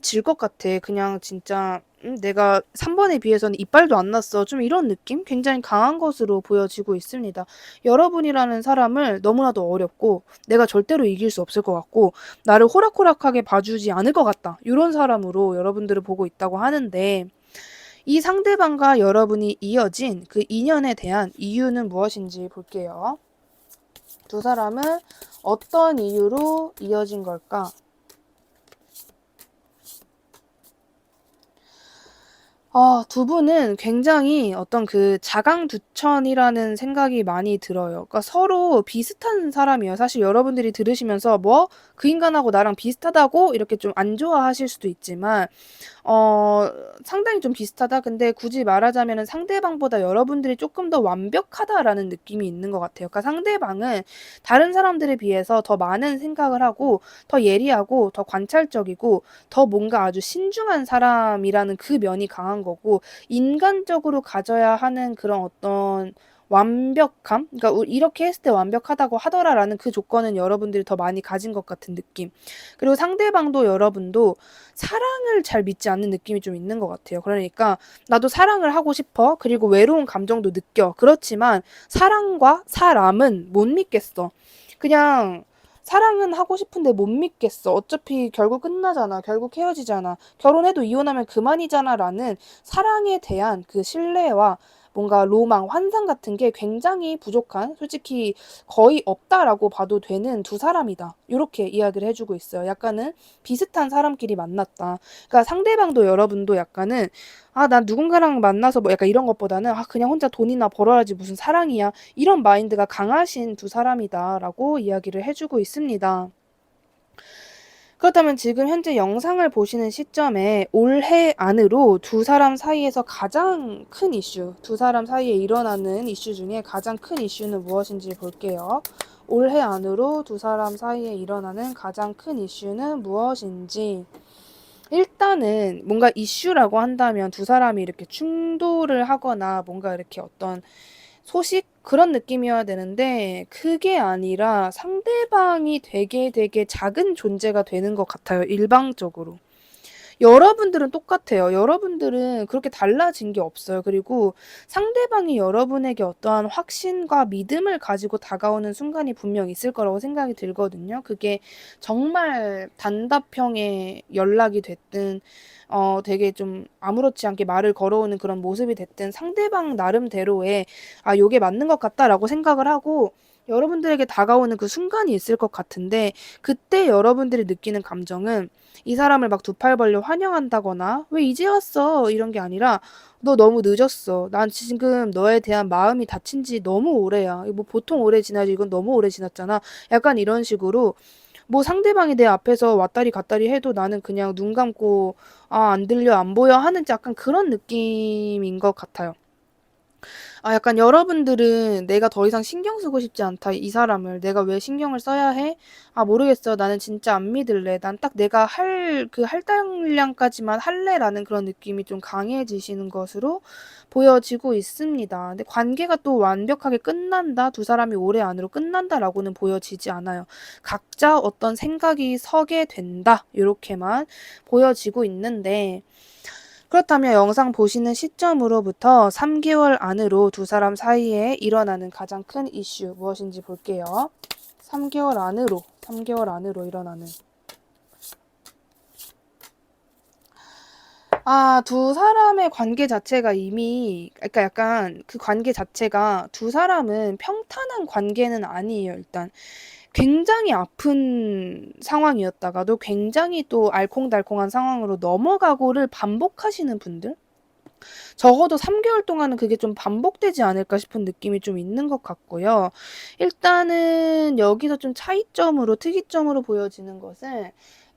질 것 같아. 그냥 진짜 내가 3번에 비해서는 이빨도 안 났어. 좀 이런 느낌? 굉장히 강한 것으로 보여지고 있습니다. 여러분이라는 사람을 너무나도 어렵고 내가 절대로 이길 수 없을 것 같고 나를 호락호락하게 봐주지 않을 것 같다. 이런 사람으로 여러분들을 보고 있다고 하는데, 이 상대방과 여러분이 이어진 그 인연에 대한 이유는 무엇인지 볼게요. 두 사람은 어떤 이유로 이어진 걸까? 두 분은 굉장히 어떤 그 자강두천이라는 생각이 많이 들어요. 그러니까 서로 비슷한 사람이에요. 사실 여러분들이 들으시면서 뭐 그 인간하고 나랑 비슷하다고 이렇게 좀 안 좋아하실 수도 있지만 어 상당히 좀 비슷하다. 근데 굳이 말하자면은 상대방보다 여러분들이 조금 더 완벽하다라는 느낌이 있는 것 같아요. 그러니까 상대방은 다른 사람들에 비해서 더 많은 생각을 하고 더 예리하고 더 관찰적이고 더 뭔가 아주 신중한 사람이라는 그 면이 강한 거고, 인간적으로 가져야 하는 그런 어떤 완벽함? 그러니까 이렇게 했을 때 완벽하다고 하더라라는 그 조건은 여러분들이 더 많이 가진 것 같은 느낌. 그리고 상대방도 여러분도 사랑을 잘 믿지 않는 느낌이 좀 있는 것 같아요. 그러니까 나도 사랑을 하고 싶어. 그리고 외로운 감정도 느껴. 그렇지만 사랑과 사람은 못 믿겠어. 그냥 사랑은 하고 싶은데 못 믿겠어. 어차피 결국 끝나잖아. 결국 헤어지잖아. 결혼해도 이혼하면 그만이잖아. 라는 사랑에 대한 그 신뢰와 뭔가 로망, 환상 같은 게 굉장히 부족한, 솔직히 거의 없다라고 봐도 되는 두 사람이다. 이렇게 이야기를 해주고 있어요. 약간은 비슷한 사람끼리 만났다. 그러니까 상대방도 여러분도 약간은 난 누군가랑 만나서 뭐 약간 이런 것보다는 그냥 혼자 돈이나 벌어야지 무슨 사랑이야. 이런 마인드가 강하신 두 사람이다라고 이야기를 해주고 있습니다. 그렇다면 지금 현재 영상을 보시는 시점에 올해 안으로 두 사람 사이에서 가장 큰 이슈, 두 사람 사이에 일어나는 이슈 중에 가장 큰 이슈는 무엇인지 볼게요. 올해 안으로 두 사람 사이에 일어나는 가장 큰 이슈는 무엇인지. 일단은 뭔가 이슈라고 한다면 두 사람이 이렇게 충돌을 하거나 뭔가 이렇게 어떤 소식 그런 느낌이어야 되는데 그게 아니라 상대방이 되게 작은 존재가 되는 것 같아요. 일방적으로. 여러분들은 똑같아요. 여러분들은 그렇게 달라진 게 없어요. 그리고 상대방이 여러분에게 어떠한 확신과 믿음을 가지고 다가오는 순간이 분명 있을 거라고 생각이 들거든요. 그게 정말 단답형의 연락이 됐든 되게 좀 아무렇지 않게 말을 걸어오는 그런 모습이 됐든 상대방 나름대로의 요게 맞는 것 같다라고 생각을 하고 여러분들에게 다가오는 그 순간이 있을 것 같은데 그때 여러분들이 느끼는 감정은 이 사람을 막 두 팔 벌려 환영한다거나 왜 이제 왔어 이런 게 아니라 너 너무 늦었어. 난 지금 너에 대한 마음이 닫힌 지 너무 오래야. 뭐 보통 오래 지나지 이건 너무 오래 지났잖아. 약간 이런 식으로 뭐 상대방이 내 앞에서 왔다리 갔다리 해도 나는 그냥 눈 감고 안 들려 안 보여 하는 약간 그런 느낌인 것 같아요. 약간 여러분들은 내가 더 이상 신경 쓰고 싶지 않다. 이 사람을 내가 왜 신경을 써야 해? 모르겠어. 나는 진짜 안 믿을래. 난 딱 내가 그 할당량까지만 할래라는 그런 느낌이 좀 강해지시는 것으로 보여지고 있습니다. 근데 관계가 또 완벽하게 끝난다. 두 사람이 올해 안으로 끝난다라고는 보여지지 않아요. 각자 어떤 생각이 서게 된다. 이렇게만 보여지고 있는데 그렇다면 영상 보시는 시점으로부터 3개월 안으로 두 사람 사이에 일어나는 가장 큰 이슈 무엇인지 볼게요. 3개월 안으로 일어나는. 두 사람의 관계 자체가 이미, 그러니까 약간 그 관계 자체가 두 사람은 평탄한 관계는 아니에요, 일단. 굉장히 아픈 상황이었다가도 굉장히 또 알콩달콩한 상황으로 넘어가고를 반복하시는 분들? 적어도 3개월 동안은 그게 좀 반복되지 않을까 싶은 느낌이 좀 있는 것 같고요. 일단은 여기서 좀 차이점으로 특이점으로 보여지는 것은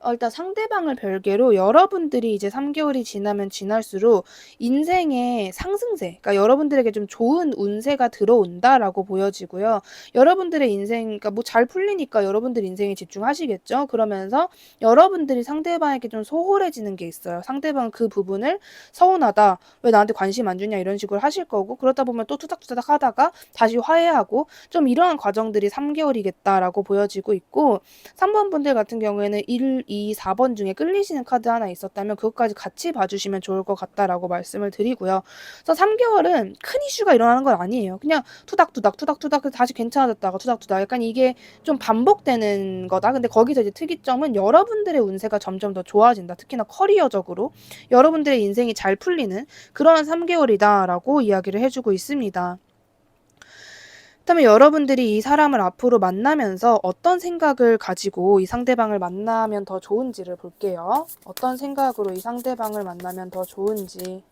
일단 상대방을 별개로 여러분들이 이제 3개월이 지나면 지날수록 인생의 상승세, 그러니까 여러분들에게 좀 좋은 운세가 들어온다라고 보여지고요. 여러분들의 인생, 그러니까 뭐 잘 풀리니까 여러분들 인생에 집중하시겠죠. 그러면서 여러분들이 상대방에게 좀 소홀해지는 게 있어요. 상대방은 그 부분을 서운하다. 왜 나한테 관심 안 주냐 이런 식으로 하실 거고 그러다 보면 또 투닥투닥 하다가 다시 화해하고 좀 이러한 과정들이 3개월이겠다라고 보여지고 있고 3번 분들 같은 경우에는 1, 2, 4번 중에 끌리시는 카드 하나 있었다면 그것까지 같이 봐주시면 좋을 것 같다라고 말씀을 드리고요. 그래서 3개월은 큰 이슈가 일어나는 건 아니에요. 그냥 투닥투닥 다시 괜찮아졌다가 투닥투닥 약간 이게 좀 반복되는 거다. 근데 거기서 이제 특이점은 여러분들의 운세가 점점 더 좋아진다. 특히나 커리어적으로 여러분들의 인생이 잘 풀리는 그러한 3개월이다라고 이야기를 해주고 있습니다. 그렇다면 여러분들이 이 사람을 앞으로 만나면서 어떤 생각을 가지고 이 상대방을 만나면 더 좋은지를 볼게요. 어떤 생각으로 이 상대방을 만나면 더 좋은지.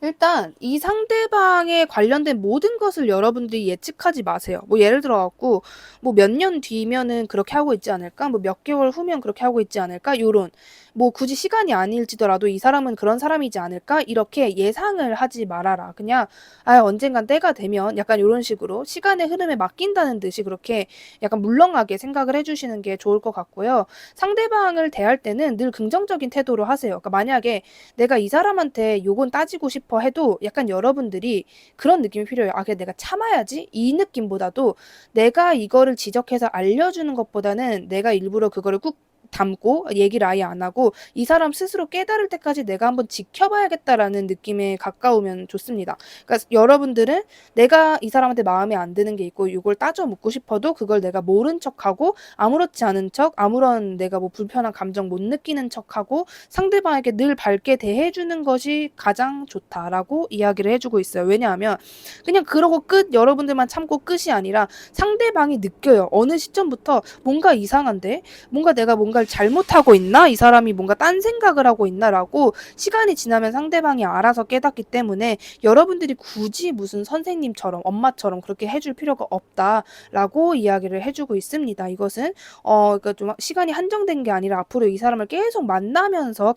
일단 이 상대방에 관련된 모든 것을 여러분들이 예측하지 마세요. 뭐 예를 들어 갖고 뭐 몇 년 뒤면은 그렇게 하고 있지 않을까? 뭐 몇 개월 후면 그렇게 하고 있지 않을까? 요런 뭐 굳이 시간이 아닐지더라도 이 사람은 그런 사람이지 않을까? 이렇게 예상을 하지 말아라. 그냥 언젠간 때가 되면 약간 요런 식으로 시간의 흐름에 맡긴다는 듯이 그렇게 약간 물렁하게 생각을 해주시는 게 좋을 것 같고요. 상대방을 대할 때는 늘 긍정적인 태도로 하세요. 그러니까 만약에 내가 이 사람한테 요건 따지고 싶어 해도 약간 여러분들이 그런 느낌이 필요해요. 그냥 내가 참아야지 이 느낌보다도 내가 이거를 지적해서 알려주는 것보다는 내가 일부러 그거를 꾹 담고 얘기를 아예 안 하고 이 사람 스스로 깨달을 때까지 내가 한번 지켜봐야겠다라는 느낌에 가까우면 좋습니다. 그러니까 여러분들은 내가 이 사람한테 마음에 안 드는 게 있고 이걸 따져 묻고 싶어도 그걸 내가 모른 척하고 아무렇지 않은 척 아무런 내가 뭐 불편한 감정 못 느끼는 척하고 상대방에게 늘 밝게 대해주는 것이 가장 좋다라고 이야기를 해주고 있어요. 왜냐하면 그냥 그러고 끝 여러분들만 참고 끝이 아니라 상대방이 느껴요. 어느 시점부터 뭔가 이상한데 뭔가 내가 뭔가 뭔가를 잘못하고 있나? 이 사람이 뭔가 딴 생각을 하고 있나라고 시간이 지나면 상대방이 알아서 깨닫기 때문에 여러분들이 굳이 무슨 선생님처럼 엄마처럼 그렇게 해줄 필요가 없다라고 이야기를 해주고 있습니다. 이것은 그러니까 좀 시간이 한정된 게 아니라 앞으로 이 사람을 계속 만나면서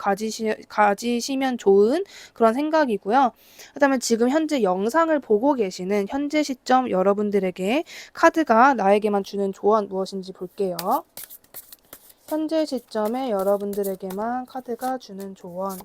가지시면 좋은 그런 생각이고요. 그다음에 지금 현재 영상을 보고 계시는 현재 시점 여러분들에게 카드가 나에게만 주는 조언 무엇인지 볼게요. 현재 시점에 여러분들에게만 카드가 주는 조언.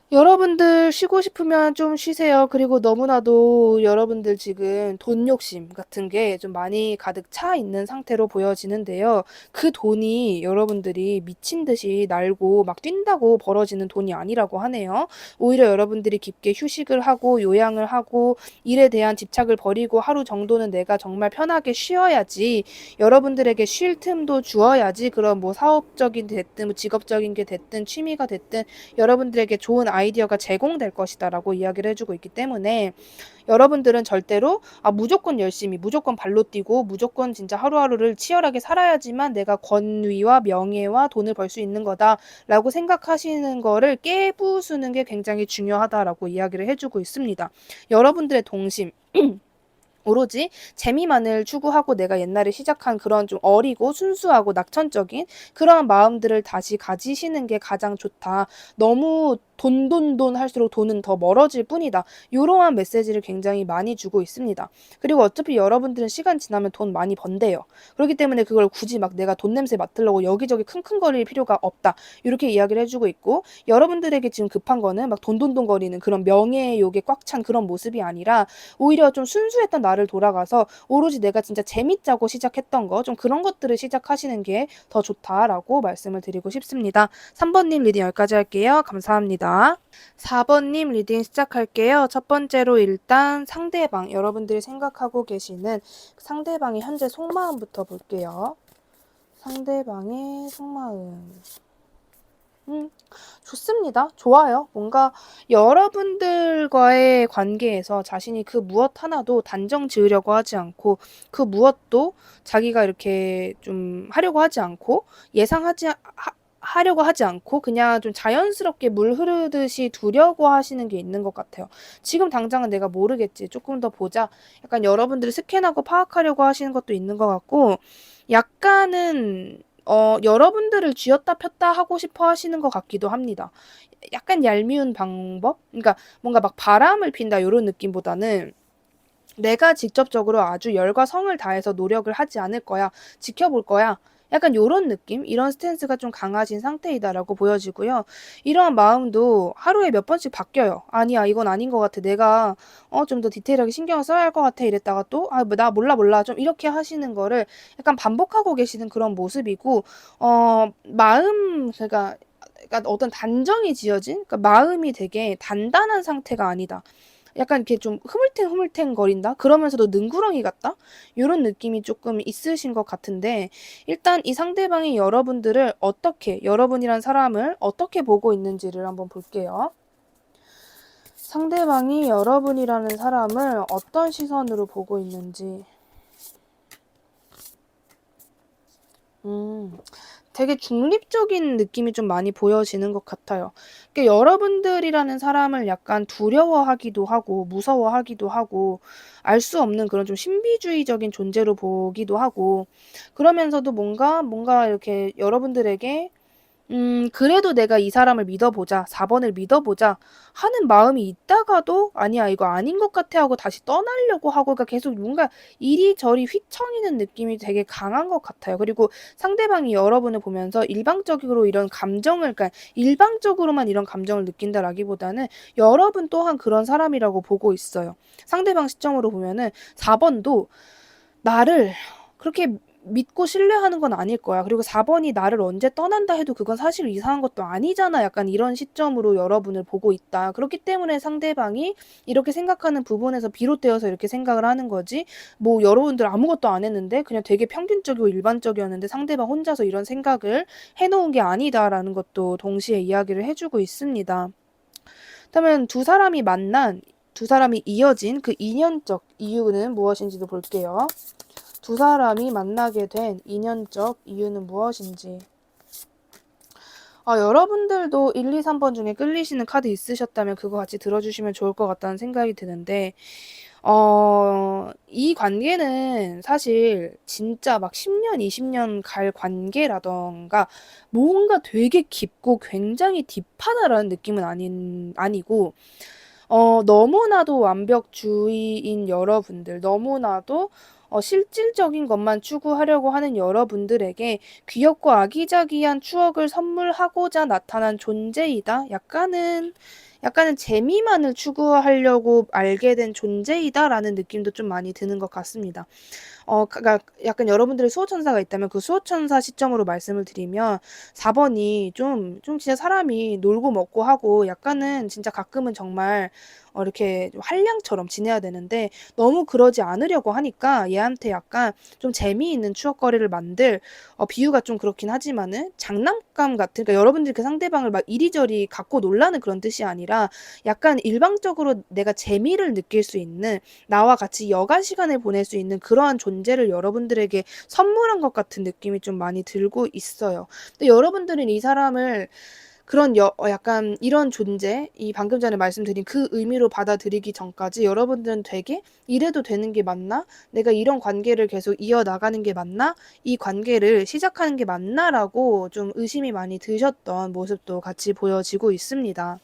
여러분들 쉬고 싶으면 좀 쉬세요. 그리고 너무나도 여러분들 지금 돈 욕심 같은 게 좀 많이 가득 차 있는 상태로 보여지는데요. 그 돈이 여러분들이 미친 듯이 날고 막 뛴다고 벌어지는 돈이 아니라고 하네요. 오히려 여러분들이 깊게 휴식을 하고 요양을 하고 일에 대한 집착을 버리고 하루 정도는 내가 정말 편하게 쉬어야지, 여러분들에게 쉴 틈도 주어야지, 그런 뭐 사업적인 됐든 뭐 직업적인 게 됐든 취미가 됐든 여러분들에게 좋은 아이디어가 제공될 것이다라고 이야기를 해주고 있기 때문에 여러분들은 절대로 무조건 열심히, 무조건 발로 뛰고 무조건 진짜 하루하루를 치열하게 살아야지만 내가 권위와 명예와 돈을 벌 수 있는 거다라고 생각하시는 거를 깨부수는 게 굉장히 중요하다라고 이야기를 해주고 있습니다. 여러분들의 동심 오로지 재미만을 추구하고 내가 옛날에 시작한 그런 좀 어리고 순수하고 낙천적인 그런 마음들을 다시 가지시는 게 가장 좋다. 너무 돈 할수록 돈은 더 멀어질 뿐이다. 이러한 메시지를 굉장히 많이 주고 있습니다. 그리고 어차피 여러분들은 시간 지나면 돈 많이 번대요. 그렇기 때문에 그걸 굳이 막 내가 돈 냄새 맡으려고 여기저기 킁킁거릴 필요가 없다. 이렇게 이야기를 해주고 있고, 여러분들에게 지금 급한 거는 막 돈돈돈거리는 그런 명예의 욕에 꽉 찬 그런 모습이 아니라 오히려 좀 순수했던 나를 돌아가서 오로지 내가 진짜 재밌자고 시작했던 거, 좀 그런 것들을 시작하시는 게 더 좋다라고 말씀을 드리고 싶습니다. 3번님 리딩 여기까지 할게요. 감사합니다. 4번님 리딩 시작할게요. 첫 번째로 일단 상대방, 여러분들이 생각하고 계시는 상대방의 현재 속마음부터 볼게요. 상대방의 속마음. 좋습니다. 좋아요. 뭔가 여러분들과의 관계에서 자신이 그 무엇 하나도 단정 지으려고 하지 않고, 그 무엇도 자기가 이렇게 좀 하려고 하지 않고, 하려고 하지 않고 그냥 좀 자연스럽게 물 흐르듯이 두려고 하시는 게 있는 것 같아요. 지금 당장은 내가 모르겠지, 조금 더 보자, 약간 여러분들이 스캔하고 파악하려고 하시는 것도 있는 것 같고, 약간은 여러분들을 쥐었다 폈다 하고 싶어 하시는 것 같기도 합니다. 약간 얄미운 방법? 그러니까 뭔가 막 바람을 핀다 요런 느낌보다는 내가 직접적으로 아주 열과 성을 다해서 노력을 하지 않을 거야, 지켜볼 거야, 약간 요런 느낌? 이런 스탠스가 좀 강하신 상태이다라고 보여지고요. 이런 마음도 하루에 몇 번씩 바뀌어요. 아니야, 이건 아닌 것 같아. 내가 좀 더 디테일하게 신경을 써야 할 것 같아. 이랬다가 또 나 몰라. 좀 이렇게 하시는 거를 약간 반복하고 계시는 그런 모습이고, 그러니까 어떤 단정이 지어진, 그러니까 마음이 되게 단단한 상태가 아니다. 약간 이렇게 좀 흐물탱흐물탱 거린다? 그러면서도 능구렁이 같다? 요런 느낌이 조금 있으신 것 같은데, 일단 이 상대방이 여러분들을 어떻게, 여러분이란 사람을 어떻게 보고 있는지를 한번 볼게요. 상대방이 여러분이라는 사람을 어떤 시선으로 보고 있는지. 되게 중립적인 느낌이 좀 많이 보여지는 것 같아요. 그러니까 여러분들이라는 사람을 약간 두려워하기도 하고 무서워하기도 하고 알 수 없는 그런 좀 신비주의적인 존재로 보기도 하고, 그러면서도 뭔가 이렇게 여러분들에게 그래도 내가 이 사람을 믿어보자, 4번을 믿어보자 하는 마음이 있다가도 아니야, 이거 아닌 것 같아 하고 다시 떠나려고 하고, 그러니까 계속 뭔가 이리저리 휘청이는 느낌이 되게 강한 것 같아요. 그리고 상대방이 여러분을 보면서 일방적으로 이런 감정을, 그러니까 일방적으로만 이런 감정을 느낀다라기보다는 여러분 또한 그런 사람이라고 보고 있어요. 상대방 시점으로 보면은 4번도 나를 그렇게 믿고 신뢰하는 건 아닐 거야. 그리고 4번이 나를 언제 떠난다 해도 그건 사실 이상한 것도 아니잖아. 약간 이런 시점으로 여러분을 보고 있다. 그렇기 때문에 상대방이 이렇게 생각하는 부분에서 비롯되어서 이렇게 생각을 하는 거지. 뭐 여러분들 아무것도 안 했는데 그냥 되게 평균적이고 일반적이었는데 상대방 혼자서 이런 생각을 해놓은 게 아니다라는 것도 동시에 이야기를 해주고 있습니다. 그러면 두 사람이 이어진 그 인연적 이유는 무엇인지도 볼게요. 두 사람이 만나게 된 인연적 이유는 무엇인지. 여러분들도 1, 2, 3번 중에 끌리시는 카드 있으셨다면 그거 같이 들어주시면 좋을 것 같다는 생각이 드는데, 이 관계는 사실 진짜 막 10년, 20년 갈 관계라던가 뭔가 되게 깊고 굉장히 딥하다라는 느낌은 아니고, 너무나도 완벽주의인 여러분들, 너무나도 실질적인 것만 추구하려고 하는 여러분들에게 귀엽고 아기자기한 추억을 선물하고자 나타난 존재이다. 약간은 재미만을 추구하려고 알게 된 존재이다라는 느낌도 좀 많이 드는 것 같습니다. 그러니까 약간 여러분들의 수호천사가 있다면 그 수호천사 시점으로 말씀을 드리면 4번이 좀 진짜 사람이 놀고 먹고 하고 약간은 진짜 가끔은 정말 이렇게 좀 한량처럼 지내야 되는데 너무 그러지 않으려고 하니까 얘한테 약간 좀 재미있는 추억거리를 만들 비유가 좀 그렇긴 하지만은 장난감 같은 그러니까 여러분들이 그 상대방을 막 이리저리 갖고 놀라는 그런 뜻이 아니라 약간 일방적으로 내가 재미를 느낄 수 있는 나와 같이 여가 시간을 보낼 수 있는 그러한 존재를 여러분들에게 선물한 것 같은 느낌이 좀 많이 들고 있어요. 근데 여러분들은 이 사람을 그런 약간 이런 존재, 이 방금 전에 말씀드린 그 의미로 받아들이기 전까지 여러분들은 되게 이래도 되는 게 맞나? 내가 이런 관계를 계속 이어나가는 게 맞나? 이 관계를 시작하는 게 맞나? 라고 좀 의심이 많이 드셨던 모습도 같이 보여지고 있습니다.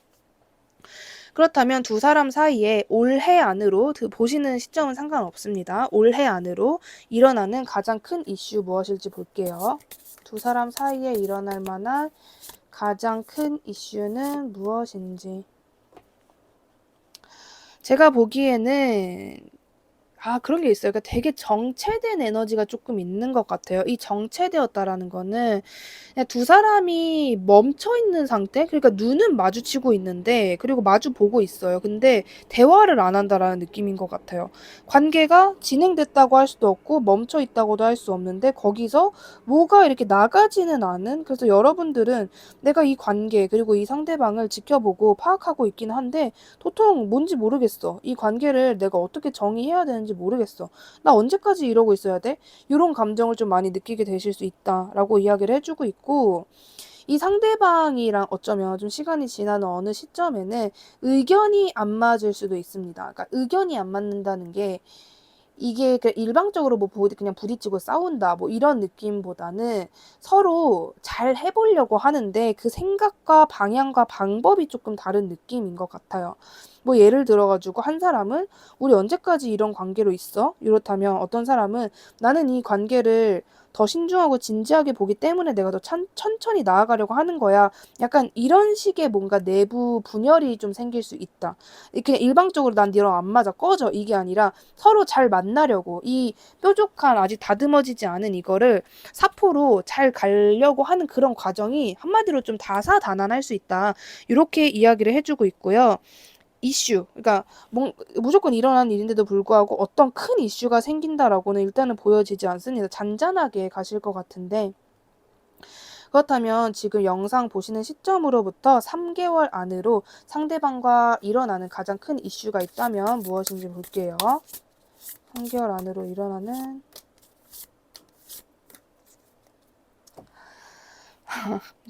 그렇다면 두 사람 사이에 올해 안으로 보시는 시점은 상관없습니다. 올해 안으로 일어나는 가장 큰 이슈 무엇일지 볼게요. 두 사람 사이에 일어날 만한 가장 큰 이슈는 무엇인지. 제가 보기에는 그런 게 있어요. 그러니까 되게 정체된 에너지가 조금 있는 것 같아요. 이 정체되었다라는 거는 그냥 두 사람이 멈춰 있는 상태? 그러니까 눈은 마주치고 있는데, 그리고 마주 보고 있어요. 근데 대화를 안 한다라는 느낌인 것 같아요. 관계가 진행됐다고 할 수도 없고, 멈춰 있다고도 할 수 없는데, 거기서 뭐가 이렇게 나가지는 않은? 그래서 여러분들은 내가 이 관계, 그리고 이 상대방을 지켜보고 파악하고 있긴 한데, 도통 뭔지 모르겠어. 이 관계를 내가 어떻게 정의해야 되는지 모르겠어. 나 언제까지 이러고 있어야 돼? 이런 감정을 좀 많이 느끼게 되실 수 있다라고 이야기를 해주고 있고, 이 상대방이랑 어쩌면 좀 시간이 지나는 어느 시점에는 의견이 안 맞을 수도 있습니다. 그러니까 의견이 안 맞는다는 게 이게 일방적으로 뭐 그냥 부딪히고 싸운다 뭐 이런 느낌보다는 서로 잘 해보려고 하는데 그 생각과 방향과 방법이 조금 다른 느낌인 것 같아요. 뭐 예를 들어가지고 한 사람은 우리 언제까지 이런 관계로 있어? 이렇다면 어떤 사람은 나는 이 관계를 더 신중하고 진지하게 보기 때문에 내가 더 천천히 나아가려고 하는 거야. 약간 이런 식의 뭔가 내부 분열이 좀 생길 수 있다. 이렇게 일방적으로 난 니랑 안 맞아 꺼져 이게 아니라 서로 잘 만나려고 이 뾰족한 아직 다듬어지지 않은 이거를 사포로 잘 가려고 하는 그런 과정이 한마디로 좀 다사다난할 수 있다. 이렇게 이야기를 해주고 있고요. 이슈, 그러니까 무조건 일어난 일인데도 불구하고 어떤 큰 이슈가 생긴다라고는 일단은 보여지지 않습니다. 잔잔하게 가실 것 같은데 그렇다면 지금 영상 보시는 시점으로부터 3개월 안으로 상대방과 일어나는 가장 큰 이슈가 있다면 무엇인지 볼게요. 3개월 안으로 일어나는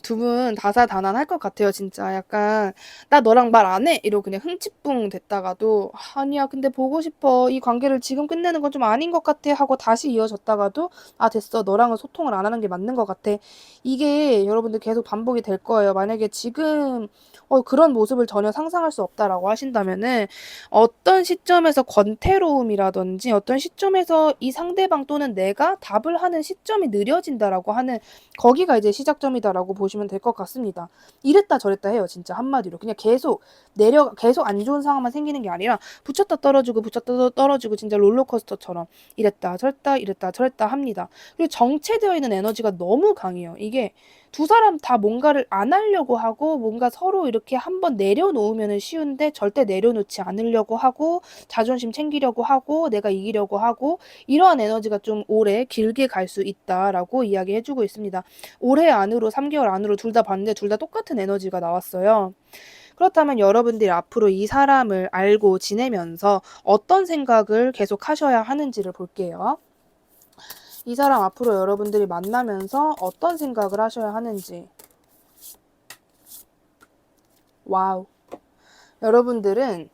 두 분 다사다난할 것 같아요, 진짜. 약간, 나 너랑 말 안 해! 이러고 그냥 흥칫뿡 됐다가도, 아니야, 근데 보고 싶어. 이 관계를 지금 끝내는 건 좀 아닌 것 같아. 하고 다시 이어졌다가도, 됐어. 너랑은 소통을 안 하는 게 맞는 것 같아. 이게 여러분들 계속 반복이 될 거예요. 만약에 지금, 그런 모습을 전혀 상상할 수 없다라고 하신다면은, 어떤 시점에서 권태로움이라든지, 어떤 시점에서 이 상대방 또는 내가 답을 하는 시점이 느려진다라고 하는 거기가 이제 시작점이다라고 보시면 될 것 같습니다. 이랬다 저랬다 해요. 진짜 한마디로. 그냥 계속 안 좋은 상황만 생기는 게 아니라 붙였다 떨어지고 붙였다 떨어지고 진짜 롤러코스터처럼 이랬다 저랬다 합니다. 그리고 정체되어 있는 에너지가 너무 강해요. 이게 두 사람 다 뭔가를 안 하려고 하고 뭔가 서로 이렇게 한번 내려놓으면 쉬운데 절대 내려놓지 않으려고 하고 자존심 챙기려고 하고 내가 이기려고 하고 이러한 에너지가 좀 오래 길게 갈 수 있다라고 이야기해주고 있습니다. 올해 안으로 3개월 안으로 둘 다 봤는데 둘 다 똑같은 에너지가 나왔어요. 그렇다면 여러분들이 앞으로 이 사람을 알고 지내면서 어떤 생각을 계속 하셔야 하는지를 볼게요. 이 사람 앞으로 여러분들이 만나면서 어떤 생각을 하셔야 하는지. 와우. 여러분들은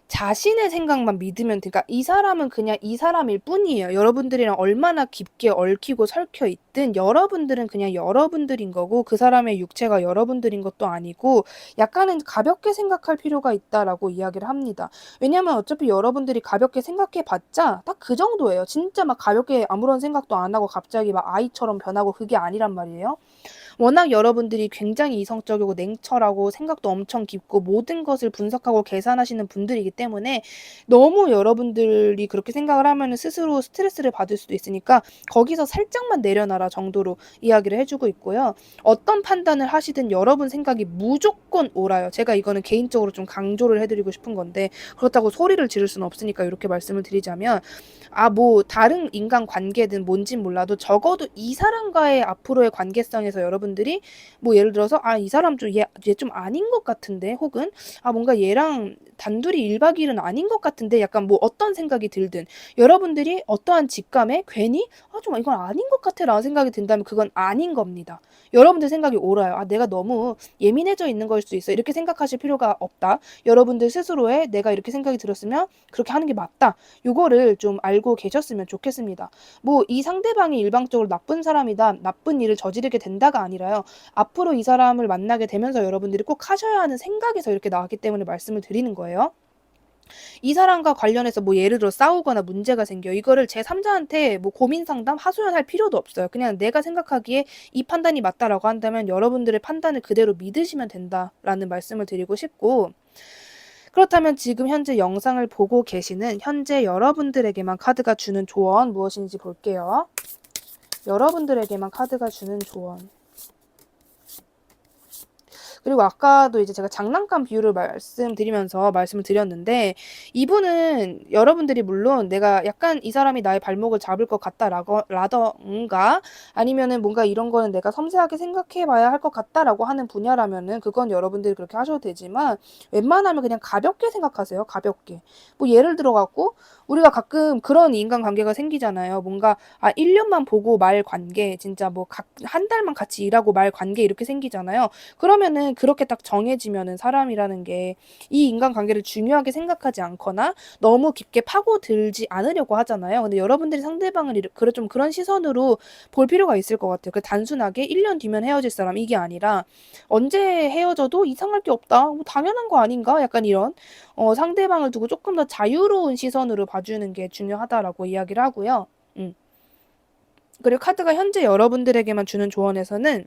자신의 생각만 믿으면 돼. 그러니까 이 사람은 그냥 이 사람일 뿐이에요. 여러분들이랑 얼마나 깊게 얽히고 설켜 있든 여러분들은 그냥 여러분들인 거고 그 사람의 육체가 여러분들인 것도 아니고 약간은 가볍게 생각할 필요가 있다라고 이야기를 합니다. 왜냐면 어차피 여러분들이 가볍게 생각해 봤자 딱 그 정도예요. 진짜 막 가볍게 아무런 생각도 안 하고 갑자기 막 아이처럼 변하고 그게 아니란 말이에요. 워낙 여러분들이 굉장히 이성적이고 냉철하고 생각도 엄청 깊고 모든 것을 분석하고 계산하시는 분들이기 때문에 너무 여러분들이 그렇게 생각을 하면은 스스로 스트레스를 받을 수도 있으니까 거기서 살짝만 내려놔라 정도로 이야기를 해주고 있고요. 어떤 판단을 하시든 여러분 생각이 무조건 옳아요. 제가 이거는 개인적으로 좀 강조를 해드리고 싶은 건데 그렇다고 소리를 지를 수는 없으니까 이렇게 말씀을 드리자면 뭐 다른 인간 관계든 뭔진 몰라도 적어도 이 사람과의 앞으로의 관계성에서 여러분들이 뭐 예를 들어서 이 사람 좀 얘 좀 아닌 것 같은데 혹은 뭔가 얘랑 단둘이 1박 2일은 아닌 것 같은데 약간 뭐 어떤 생각이 들든 여러분들이 어떠한 직감에 괜히 좀 이건 아닌 것 같아라는 생각이 든다면 그건 아닌 겁니다. 여러분들 생각이 옳아요. 내가 너무 예민해져 있는 걸 수도 있어. 이렇게 생각하실 필요가 없다. 여러분들 스스로의 내가 이렇게 생각이 들었으면 그렇게 하는 게 맞다. 요거를 좀 알고 계셨으면 좋겠습니다. 뭐 이 상대방이 일방적으로 나쁜 사람이다, 나쁜 일을 저지르게 된다가 아니라요. 앞으로 이 사람을 만나게 되면서 여러분들이 꼭 하셔야 하는 생각에서 이렇게 나왔기 때문에 말씀을 드리는 거예요. 이 사람과 관련해서 뭐 예를 들어 싸우거나 문제가 생겨. 이거를 제3자한테 뭐 고민 상담, 하소연할 필요도 없어요. 그냥 내가 생각하기에 이 판단이 맞다라고 한다면 여러분들의 판단을 그대로 믿으시면 된다라는 말씀을 드리고 싶고 그렇다면 지금 현재 영상을 보고 계시는 현재 여러분들에게만 카드가 주는 조언 무엇인지 볼게요. 여러분들에게만 카드가 주는 조언. 그리고 아까도 이제 제가 장난감 비유를 말씀드리면서 말씀을 드렸는데 이분은 여러분들이 물론 내가 약간 이 사람이 나의 발목을 잡을 것 같다라던가 아니면은 뭔가 이런 거는 내가 섬세하게 생각해 봐야 할 것 같다라고 하는 분야라면은 그건 여러분들이 그렇게 하셔도 되지만 웬만하면 그냥 가볍게 생각하세요. 가볍게. 뭐 예를 들어 갖고 우리가 가끔 그런 인간관계가 생기잖아요. 뭔가 1년만 보고 말 관계 진짜 뭐 한 달만 같이 일하고 말 관계 이렇게 생기잖아요. 그러면은 그렇게 딱 정해지면은 사람이라는 게 이 인간관계를 중요하게 생각하지 않거나 너무 깊게 파고들지 않으려고 하잖아요. 근데 여러분들이 상대방을 좀 그런 시선으로 볼 필요가 있을 것 같아요. 단순하게 1년 뒤면 헤어질 사람 이게 아니라 언제 헤어져도 이상할 게 없다. 뭐 당연한 거 아닌가? 약간 이런 상대방을 두고 조금 더 자유로운 시선으로 봐주는 게 중요하다라고 이야기를 하고요. 그리고 카드가 현재 여러분들에게만 주는 조언에서는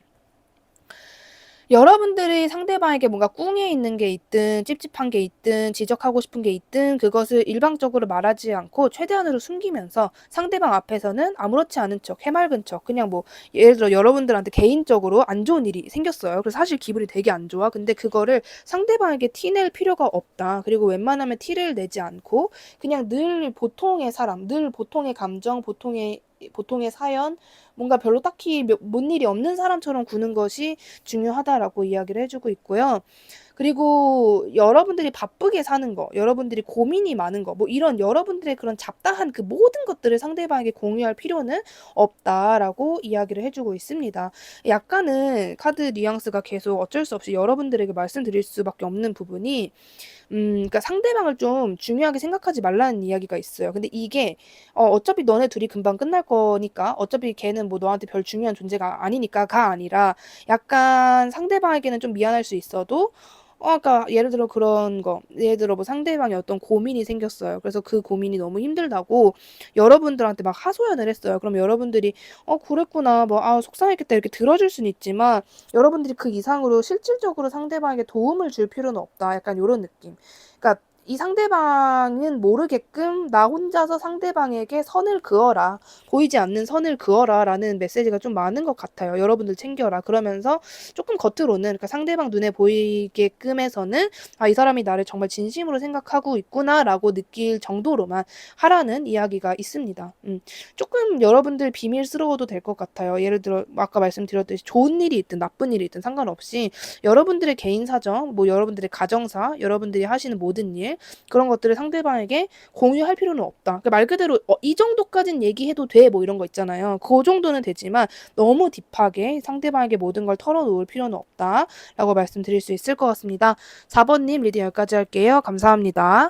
여러분들이 상대방에게 뭔가 꿍해 있는 게 있든 찝찝한 게 있든 지적하고 싶은 게 있든 그것을 일방적으로 말하지 않고 최대한으로 숨기면서 상대방 앞에서는 아무렇지 않은 척, 해맑은 척 그냥 뭐 예를 들어 여러분들한테 개인적으로 안 좋은 일이 생겼어요. 그래서 사실 기분이 되게 안 좋아. 근데 그거를 상대방에게 티낼 필요가 없다. 그리고 웬만하면 티를 내지 않고 그냥 늘 보통의 사람, 늘 보통의 감정, 보통의 사연, 뭔가 별로 딱히 뭔 일이 없는 사람처럼 구는 것이 중요하다라고 이야기를 해주고 있고요. 그리고 여러분들이 바쁘게 사는 거, 여러분들이 고민이 많은 거, 뭐 이런 여러분들의 그런 잡다한 그 모든 것들을 상대방에게 공유할 필요는 없다라고 이야기를 해주고 있습니다. 약간은 카드 뉘앙스가 계속 어쩔 수 없이 여러분들에게 말씀드릴 수밖에 없는 부분이 그러니까 상대방을 좀 중요하게 생각하지 말라는 이야기가 있어요. 근데 이게 어차피 너네 둘이 금방 끝날 거니까 어차피 걔는 뭐 너한테 별 중요한 존재가 아니니까가 아니라 약간 상대방에게는 좀 미안할 수 있어도 그러니까 예를 들어 그런 거. 예를 들어 뭐 상대방이 어떤 고민이 생겼어요. 그래서 그 고민이 너무 힘들다고 여러분들한테 막 하소연을 했어요. 그럼 여러분들이 그랬구나. 뭐 속상했겠다. 이렇게 들어줄 수는 있지만 여러분들이 그 이상으로 실질적으로 상대방에게 도움을 줄 필요는 없다. 약간 요런 느낌. 그러니까 이 상대방은 모르게끔 나 혼자서 상대방에게 선을 그어라. 보이지 않는 선을 그어라라는 메시지가 좀 많은 것 같아요. 여러분들 챙겨라. 그러면서 조금 겉으로는 그러니까 상대방 눈에 보이게끔 해서는 이 사람이 나를 정말 진심으로 생각하고 있구나라고 느낄 정도로만 하라는 이야기가 있습니다. 조금 여러분들 비밀스러워도 될 것 같아요. 예를 들어 아까 말씀드렸듯이 좋은 일이 있든 나쁜 일이 있든 상관없이 여러분들의 개인 사정, 뭐 여러분들의 가정사, 여러분들이 하시는 모든 일 그런 것들을 상대방에게 공유할 필요는 없다. 그러니까 말 그대로 이 정도까진 얘기해도 돼 뭐 이런 거 있잖아요. 그 정도는 되지만 너무 딥하게 상대방에게 모든 걸 털어놓을 필요는 없다라고 말씀드릴 수 있을 것 같습니다. 4번님 리딩 여기까지 할게요. 감사합니다.